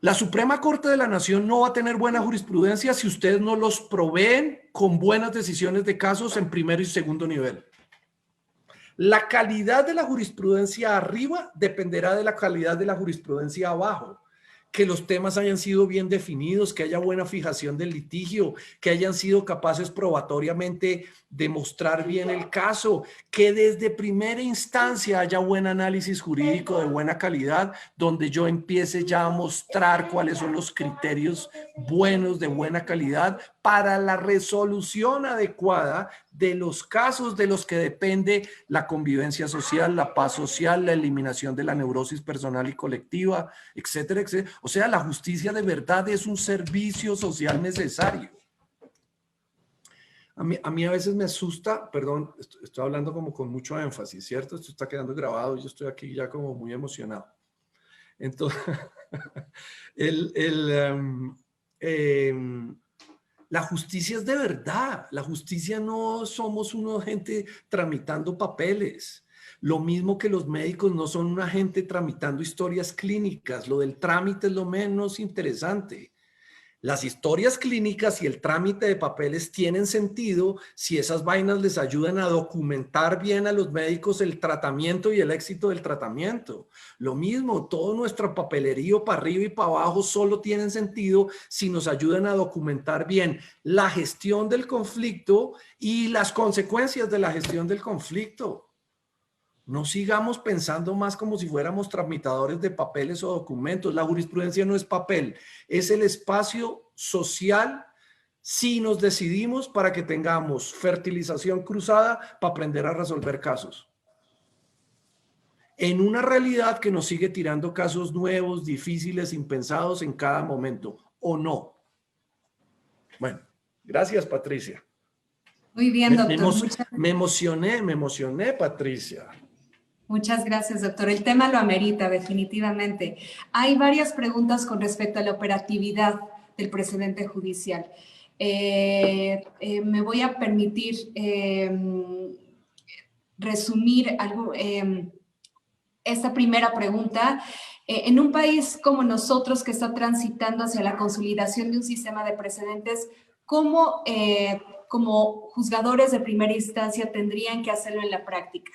La Suprema Corte de la Nación no va a tener buena jurisprudencia si ustedes no los proveen con buenas decisiones de casos en primero y segundo nivel. La calidad de la jurisprudencia arriba dependerá de la calidad de la jurisprudencia abajo. Que los temas hayan sido bien definidos, que haya buena fijación del litigio, que hayan sido capaces probatoriamente de mostrar bien el caso, que desde primera instancia haya buen análisis jurídico de buena calidad, donde yo empiece ya a mostrar cuáles son los criterios buenos de buena calidad para la resolución adecuada de los casos de los que depende la convivencia social, la paz social, la eliminación de la neurosis personal y colectiva, etcétera, etcétera. O sea, la justicia de verdad es un servicio social necesario. A mí a veces me asusta, perdón, estoy hablando como con mucho énfasis, ¿cierto? Esto está quedando grabado y yo estoy aquí ya como muy emocionado. Entonces, la justicia es de verdad. La justicia no somos una gente tramitando papeles. Lo mismo que los médicos no son una gente tramitando historias clínicas. Lo del trámite es lo menos interesante. Las historias clínicas y el trámite de papeles tienen sentido si esas vainas les ayudan a documentar bien a los médicos el tratamiento y el éxito del tratamiento. Lo mismo, todo nuestro papelerío para arriba y para abajo solo tienen sentido si nos ayudan a documentar bien la gestión del conflicto y las consecuencias de la gestión del conflicto. No sigamos pensando más como si fuéramos tramitadores de papeles o documentos. La jurisprudencia no es papel, es el espacio social si nos decidimos para que tengamos fertilización cruzada para aprender a resolver casos. En una realidad que nos sigue tirando casos nuevos, difíciles, impensados en cada momento, ¿o no? Bueno, gracias, Patricia. Muy bien, doctor. Me emocioné, Patricia. Muchas gracias, doctor. El tema lo amerita, definitivamente. Hay varias preguntas con respecto a la operatividad del precedente judicial. Me voy a permitir resumir algo, esta primera pregunta. En un país como nosotros, que está transitando hacia la consolidación de un sistema de precedentes, ¿cómo como juzgadores de primera instancia tendrían que hacerlo en la práctica?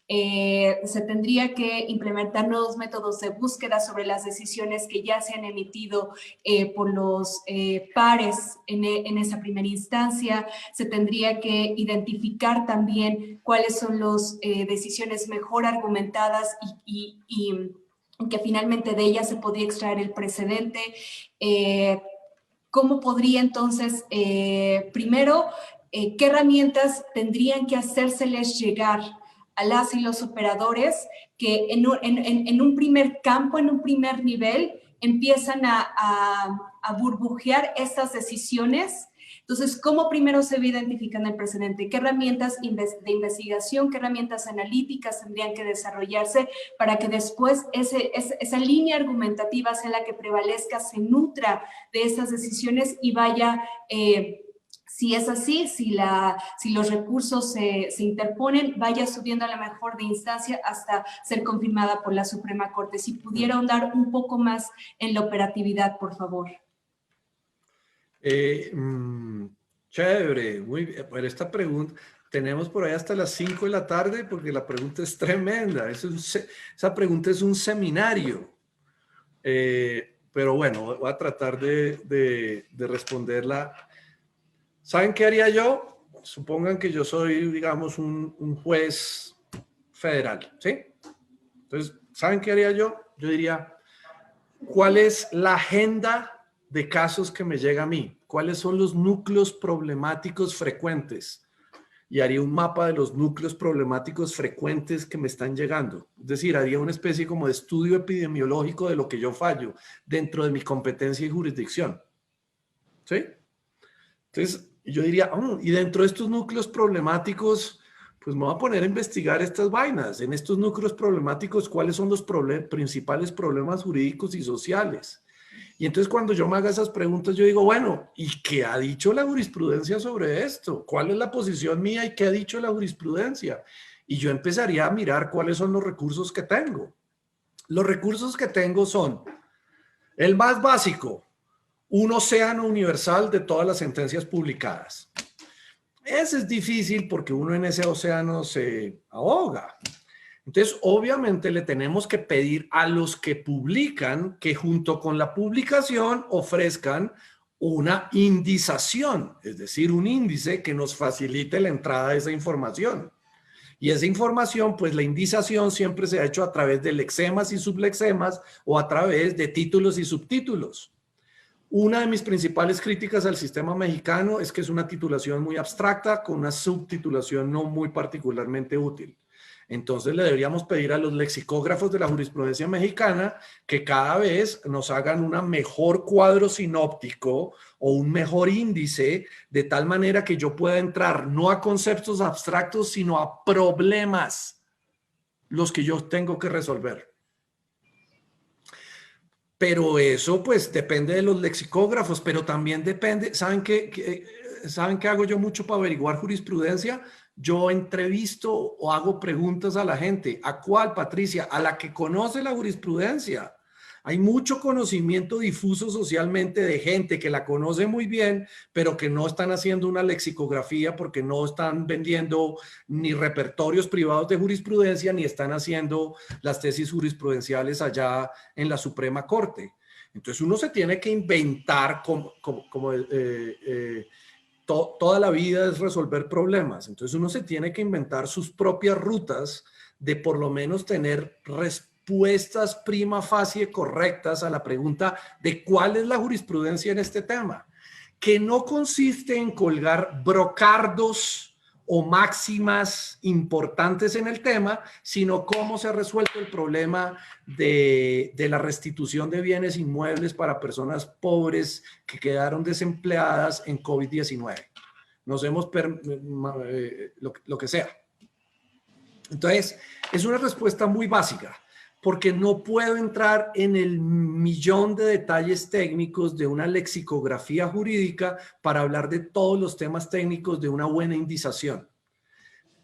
Se tendría que implementar nuevos métodos de búsqueda sobre las decisiones que ya se han emitido por los pares en esa primera instancia. Se tendría que identificar también cuáles son las decisiones mejor argumentadas y que finalmente de ellas se podría extraer el precedente. ¿Cómo podría entonces, primero, qué herramientas tendrían que hacérseles llegar a las y los operadores que en un primer campo, en un primer nivel, empiezan a burbujear estas decisiones Entonces, ¿cómo primero se identifica en el precedente? ¿Qué herramientas de investigación, qué herramientas analíticas tendrían que desarrollarse para que después esa línea argumentativa sea la que prevalezca, se nutra de esas decisiones y vaya... si es así, si los recursos se interponen, vaya subiendo a la mejor de instancia hasta ser confirmada por la Suprema Corte? Si pudiera ahondar un poco más en la operatividad, por favor. Chévere, muy bien. Bueno, esta pregunta, tenemos por ahí hasta las 5 de la tarde porque la pregunta es tremenda. Esa pregunta es un seminario. Pero bueno, voy a tratar de responderla. ¿Saben qué haría yo? Supongan que yo soy, digamos, un juez federal, ¿sí? Entonces, ¿saben qué haría yo? Yo diría, ¿cuál es la agenda de casos que me llega a mí? ¿Cuáles son los núcleos problemáticos frecuentes? Y haría un mapa de los núcleos problemáticos frecuentes que me están llegando. Es decir, haría una especie como de estudio epidemiológico de lo que yo fallo dentro de mi competencia y jurisdicción. ¿Sí? Entonces, yo diría, y dentro de estos núcleos problemáticos, pues me voy a poner a investigar estas vainas. En estos núcleos problemáticos, ¿cuáles son los principales problemas jurídicos y sociales? Y entonces cuando yo me haga esas preguntas, yo digo, bueno, ¿y qué ha dicho la jurisprudencia sobre esto? ¿Cuál es la posición mía y qué ha dicho la jurisprudencia? Y yo empezaría a mirar cuáles son los recursos que tengo. Los recursos que tengo son el más básico, un océano universal de todas las sentencias publicadas. Ese es difícil porque uno en ese océano se ahoga. Entonces, obviamente le tenemos que pedir a los que publican que junto con la publicación ofrezcan una indización, es decir, un índice que nos facilite la entrada de esa información. Y esa información, pues la indización siempre se ha hecho a través de lexemas y sublexemas o a través de títulos y subtítulos. Una de mis principales críticas al sistema mexicano es que es una titulación muy abstracta con una subtitulación no muy particularmente útil. Entonces le deberíamos pedir a los lexicógrafos de la jurisprudencia mexicana que cada vez nos hagan un mejor cuadro sinóptico o un mejor índice, de tal manera que yo pueda entrar no a conceptos abstractos, sino a problemas, los que yo tengo que resolver. Pero eso pues depende de los lexicógrafos, pero también depende, ¿saben qué hago yo mucho para averiguar jurisprudencia? Yo entrevisto o hago preguntas a la gente. ¿A cuál, Patricia? A la que conoce la jurisprudencia. Hay mucho conocimiento difuso socialmente de gente que la conoce muy bien, pero que no están haciendo una lexicografía porque no están vendiendo ni repertorios privados de jurisprudencia, ni están haciendo las tesis jurisprudenciales allá en la Suprema Corte. Entonces uno se tiene que inventar toda la vida es resolver problemas. Entonces uno se tiene que inventar sus propias rutas de por lo menos tener respuestas prima facie correctas a la pregunta de cuál es la jurisprudencia en este tema, que no consiste en colgar brocardos o máximas importantes en el tema, sino cómo se ha resuelto el problema de la restitución de bienes inmuebles para personas pobres que quedaron desempleadas en COVID-19. Nos hemos lo que sea. Entonces, es una respuesta muy básica, porque no puedo entrar en el millón de detalles técnicos de una lexicografía jurídica para hablar de todos los temas técnicos de una buena indización.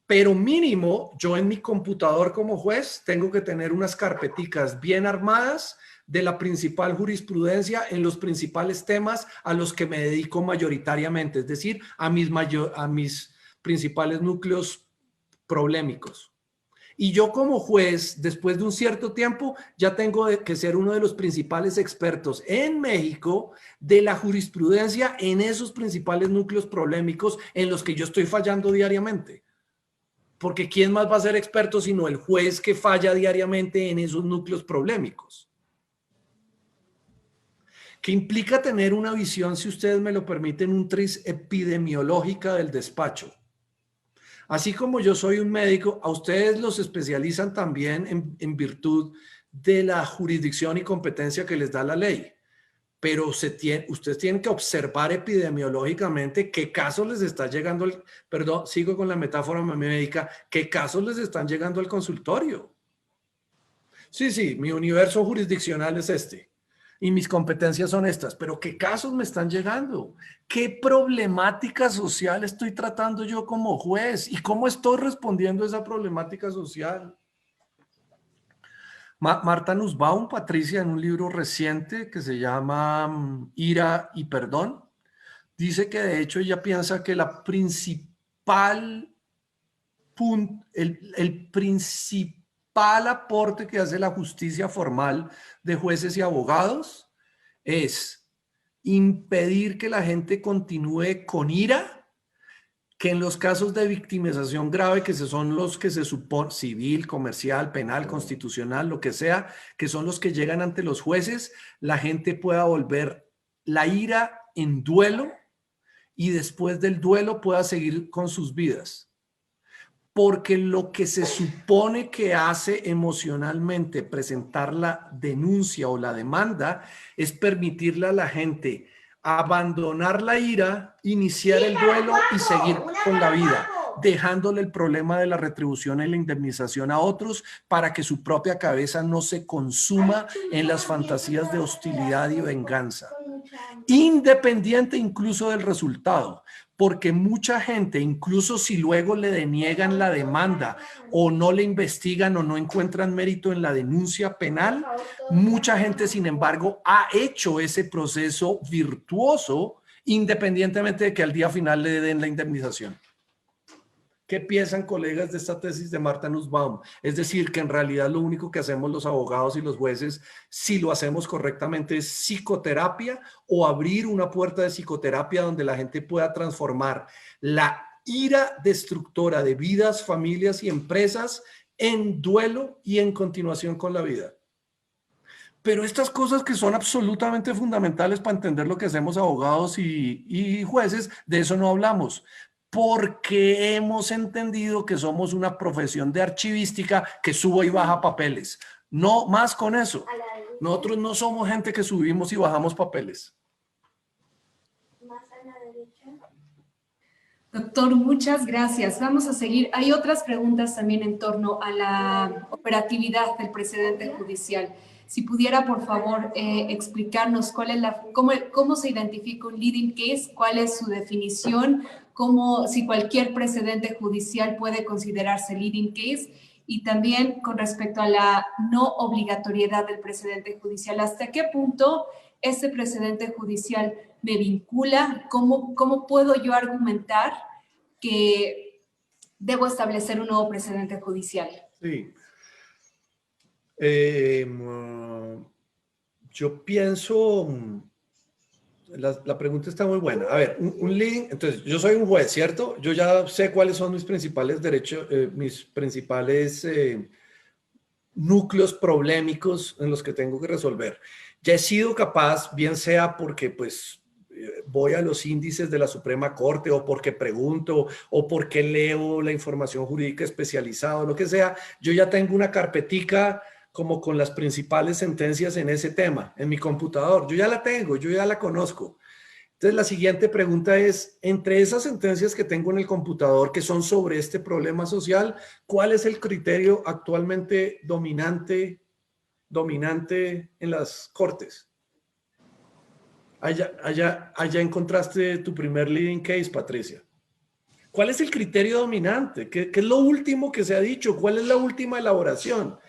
Pero mínimo, yo en mi computador como juez tengo que tener unas carpeticas bien armadas de la principal jurisprudencia en los principales temas a los que me dedico mayoritariamente, es decir, a mis principales núcleos problemáticos. Y yo como juez, después de un cierto tiempo, ya tengo que ser uno de los principales expertos en México de la jurisprudencia en esos principales núcleos problemáticos en los que yo estoy fallando diariamente. Porque ¿quién más va a ser experto sino el juez que falla diariamente en esos núcleos problemáticos? Que implica tener una visión, si ustedes me lo permiten, un tris epidemiológica del despacho. Así como yo soy un médico, a ustedes los especializan también en virtud de la jurisdicción y competencia que les da la ley. pero ustedes tienen que observar epidemiológicamente qué casos les está llegando, perdón, sigo con la metáfora médica, qué casos les están llegando al consultorio. Sí, mi universo jurisdiccional es este y mis competencias son estas, pero ¿qué casos me están llegando? ¿Qué problemática social estoy tratando yo como juez? ¿Y cómo estoy respondiendo a esa problemática social? Marta Nussbaum, Patricia, en un libro reciente que se llama Ira y Perdón, dice que de hecho ella piensa que la principal el principal aporte que hace la justicia formal de jueces y abogados es impedir que la gente continúe con ira, que en los casos de victimización grave, que son los que se supone, civil, comercial, penal, constitucional, lo que sea, que son los que llegan ante los jueces, la gente pueda volver la ira en duelo y después del duelo pueda seguir con sus vidas. Porque lo que se supone que hace emocionalmente presentar la denuncia o la demanda es permitirle a la gente abandonar la ira, iniciar el duelo y seguir con la vida, dejándole el problema de la retribución y la indemnización a otros para que su propia cabeza no se consuma en las fantasías de hostilidad y venganza, independiente incluso del resultado. Porque mucha gente, incluso si luego le deniegan la demanda o no le investigan o no encuentran mérito en la denuncia penal, mucha gente, sin embargo, ha hecho ese proceso virtuoso independientemente de que al día final le den la indemnización. ¿Qué piensan, colegas, de esta tesis de Marta Nussbaum? Es decir, que en realidad lo único que hacemos los abogados y los jueces, si lo hacemos correctamente, es psicoterapia o abrir una puerta de psicoterapia donde la gente pueda transformar la ira destructora de vidas, familias y empresas en duelo y en continuación con la vida. Pero estas cosas que son absolutamente fundamentales para entender lo que hacemos abogados y jueces, de eso no hablamos. Porque hemos entendido que somos una profesión de archivística que sube y baja papeles. No más con eso. Nosotros no somos gente que subimos y bajamos papeles. Más a la derecha. Doctor, muchas gracias. Vamos a seguir. Hay otras preguntas también en torno a la operatividad del precedente judicial. Si pudiera, por favor, explicarnos cómo se identifica un leading case, cuál es su definición, si cualquier precedente judicial puede considerarse leading case, y también con respecto a la no obligatoriedad del precedente judicial. ¿Hasta qué punto ese precedente judicial me vincula? ¿Cómo puedo yo argumentar que debo establecer un nuevo precedente judicial? Sí. Yo pienso, la pregunta está muy buena. A ver, un leading, entonces yo soy un juez, ¿cierto? Yo ya sé cuáles son mis principales derechos, mis principales núcleos problemáticos en los que tengo que resolver. Ya he sido capaz, bien sea porque pues voy a los índices de la Suprema Corte o porque pregunto o porque leo la información jurídica especializada o lo que sea, yo ya tengo una carpetica como con las principales sentencias en ese tema, en mi computador. Yo ya la tengo, yo ya la conozco. Entonces, la siguiente pregunta es, entre esas sentencias que tengo en el computador que son sobre este problema social, ¿cuál es el criterio actualmente dominante en las cortes? Allá encontraste tu primer leading case, Patricia. ¿Cuál es el criterio dominante? ¿Qué es lo último que se ha dicho? ¿Cuál es la última elaboración?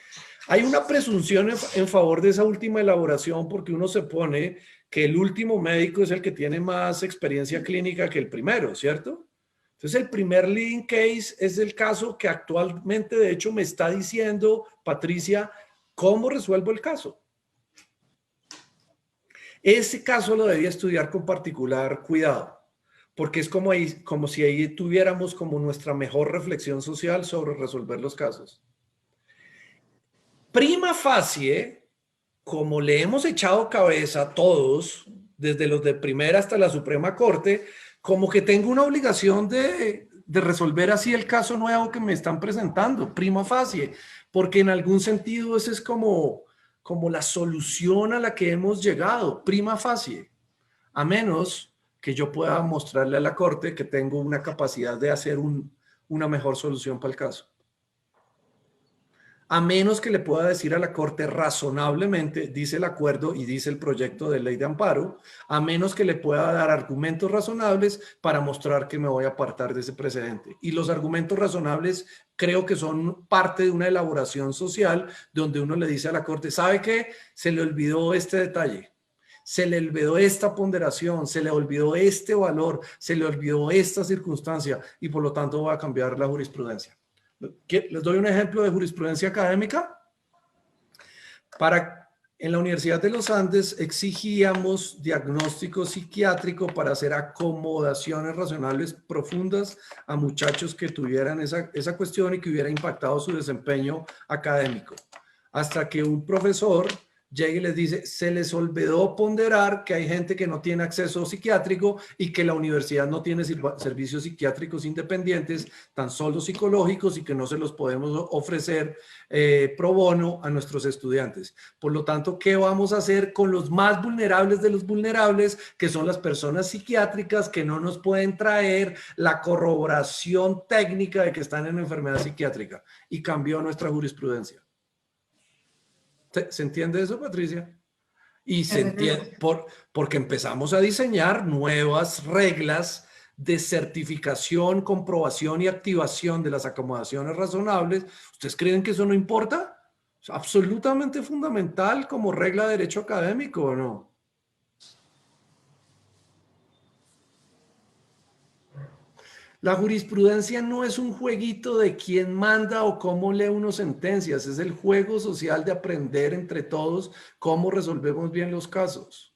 Hay una presunción en favor de esa última elaboración porque uno se pone que el último médico es el que tiene más experiencia clínica que el primero, ¿cierto? Entonces, el primer leading case es el caso que actualmente, de hecho, me está diciendo, Patricia, ¿cómo resuelvo el caso? Ese caso lo debía estudiar con particular cuidado, porque es como si ahí tuviéramos como nuestra mejor reflexión social sobre resolver los casos. Prima facie, como le hemos echado cabeza todos, desde los de primera hasta la Suprema Corte, como que tengo una obligación de resolver así el caso nuevo que me están presentando, prima facie, porque en algún sentido ese es como como la solución a la que hemos llegado, prima facie, a menos que yo pueda mostrarle a la Corte que tengo una capacidad de hacer una mejor solución para el caso. A menos que le pueda decir a la Corte razonablemente, dice el acuerdo y dice el proyecto de ley de amparo, a menos que le pueda dar argumentos razonables para mostrar que me voy a apartar de ese precedente. Y los argumentos razonables creo que son parte de una elaboración social donde uno le dice a la Corte, ¿sabe qué? Se le olvidó este detalle. Se le olvidó esta ponderación, se le olvidó este valor, se le olvidó esta circunstancia y por lo tanto voy a cambiar la jurisprudencia. Les doy un ejemplo de jurisprudencia académica. En la Universidad de los Andes exigíamos diagnóstico psiquiátrico para hacer acomodaciones racionales profundas a muchachos que tuvieran esa cuestión y que hubiera impactado su desempeño académico. Hasta que un profesor llega y les dice, se les olvidó ponderar que hay gente que no tiene acceso psiquiátrico y que la universidad no tiene servicios psiquiátricos independientes, tan solo psicológicos, y que no se los podemos ofrecer pro bono a nuestros estudiantes. Por lo tanto, ¿qué vamos a hacer con los más vulnerables de los vulnerables, que son las personas psiquiátricas que no nos pueden traer la corroboración técnica de que están en enfermedad psiquiátrica? Y cambió nuestra jurisprudencia. ¿Se entiende eso, Patricia? Y se entiende porque empezamos a diseñar nuevas reglas de certificación, comprobación y activación de las acomodaciones razonables. ¿Ustedes creen que eso no importa? Es absolutamente fundamental como regla de derecho académico, ¿o no? La jurisprudencia no es un jueguito de quién manda o cómo lee uno sentencias, es el juego social de aprender entre todos cómo resolvemos bien los casos.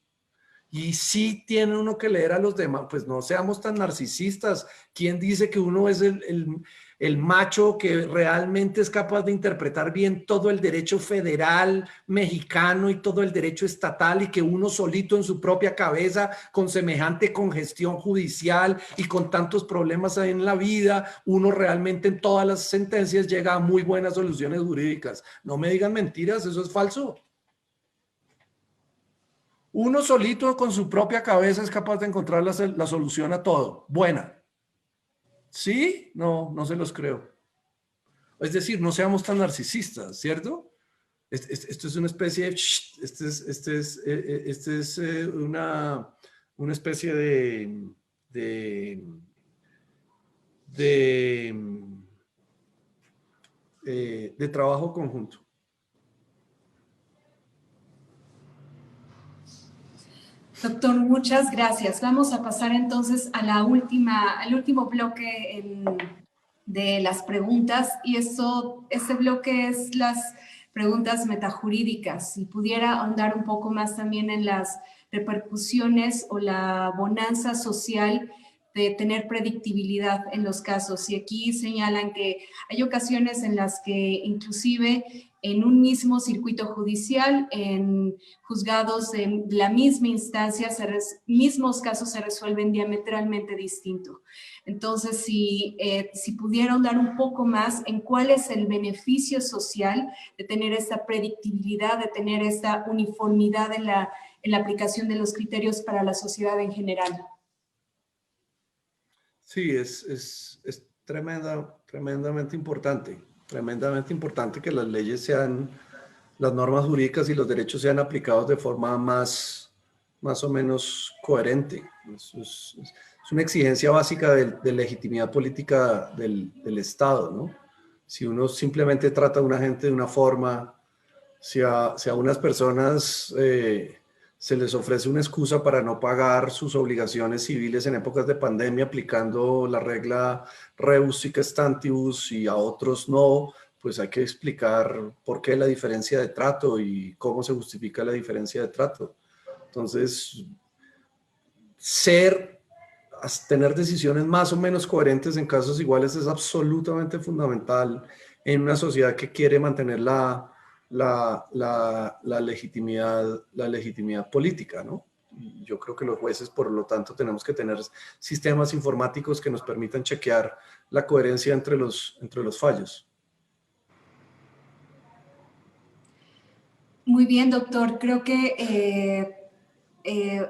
Y sí tiene uno que leer a los demás, pues no seamos tan narcisistas. ¿Quién dice que uno es el macho que realmente es capaz de interpretar bien todo el derecho federal mexicano y todo el derecho estatal, y que uno solito en su propia cabeza, con semejante congestión judicial y con tantos problemas en la vida, uno realmente en todas las sentencias llega a muy buenas soluciones jurídicas? No me digan mentiras, eso es falso. Uno solito con su propia cabeza es capaz de encontrar la solución a todo. Buena. ¿Sí? No, no se los creo. Es decir, no seamos tan narcisistas, ¿cierto? Esto es una especie de... una especie de trabajo conjunto. Doctor, muchas gracias. Vamos a pasar entonces a al último bloque de las preguntas, y ese bloque es las preguntas metajurídicas. Si pudiera ahondar un poco más también en las repercusiones o la bonanza social de tener predictibilidad en los casos. Y aquí señalan que hay ocasiones en las que inclusive en un mismo circuito judicial, en juzgados de la misma instancia, mismos casos se resuelven diametralmente distinto. Entonces, si pudiera ahondar un poco más en cuál es el beneficio social de tener esta predictibilidad, de tener esta uniformidad en la aplicación de los criterios para la sociedad en general. Sí, es tremendamente importante. Tremendamente importante que las leyes las normas jurídicas y los derechos sean aplicados de forma más o menos coherente. Es una exigencia básica de legitimidad política del Estado, ¿no? Si uno simplemente trata a una gente de una forma, si a unas personas se les ofrece una excusa para no pagar sus obligaciones civiles en épocas de pandemia aplicando la regla rebus sic stantibus y a otros no, pues hay que explicar por qué la diferencia de trato y cómo se justifica la diferencia de trato. Entonces, tener decisiones más o menos coherentes en casos iguales es absolutamente fundamental en una sociedad que quiere mantener la legitimidad política, ¿no? Y yo creo que los jueces, por lo tanto, tenemos que tener sistemas informáticos que nos permitan chequear la coherencia entre los fallos. Muy bien, doctor. Creo que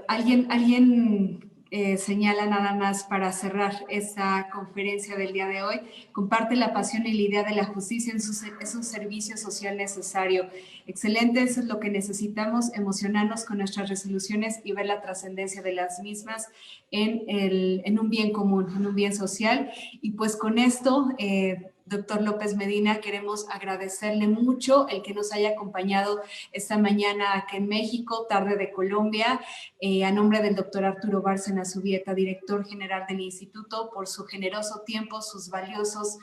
alguien señala nada más para cerrar esta conferencia del día de hoy. Comparte la pasión y la idea de la justicia, es un servicio social necesario. Excelente, eso es lo que necesitamos, emocionarnos con nuestras resoluciones y ver la trascendencia de las mismas en un bien común, en un bien social. Y pues con esto, doctor López Medina, queremos agradecerle mucho el que nos haya acompañado esta mañana aquí en México, tarde de Colombia, a nombre del doctor Arturo Bárcena Zubieta, director general del instituto, por su generoso tiempo, sus valiosos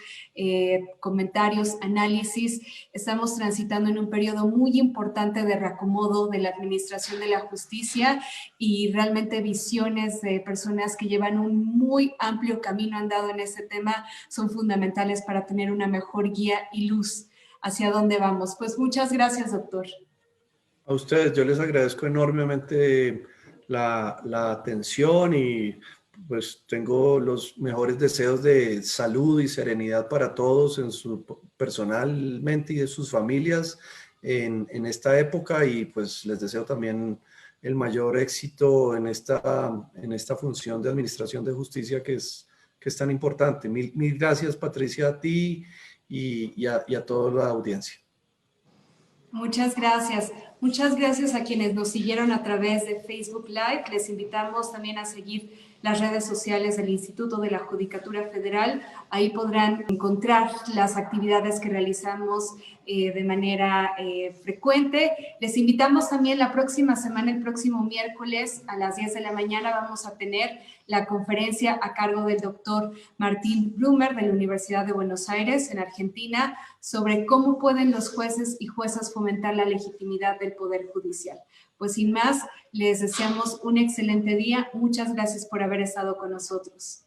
comentarios, análisis. Estamos transitando en un periodo muy importante de reacomodo de la administración de la justicia y realmente visiones de personas que llevan un muy amplio camino andado en este tema son fundamentales para tener una mejor guía y luz hacia dónde vamos. Pues muchas gracias, doctor. A ustedes, yo les agradezco enormemente la atención y pues tengo los mejores deseos de salud y serenidad para todos personalmente y de sus familias en esta época, y pues les deseo también el mayor éxito en esta función de administración de justicia que es tan importante. Mil gracias, Patricia, a ti y a toda la audiencia. Muchas gracias. Muchas gracias a quienes nos siguieron a través de Facebook Live. Les invitamos también a seguir las redes sociales del Instituto de la Judicatura Federal. Ahí podrán encontrar las actividades que realizamos de manera frecuente. Les invitamos también la próxima semana, el próximo miércoles a las 10 de la mañana, vamos a tener la conferencia a cargo del doctor Martín Blumer de la Universidad de Buenos Aires, en Argentina, sobre cómo pueden los jueces y juezas fomentar la legitimidad del Poder Judicial. Pues sin más, les deseamos un excelente día. Muchas gracias por haber estado con nosotros.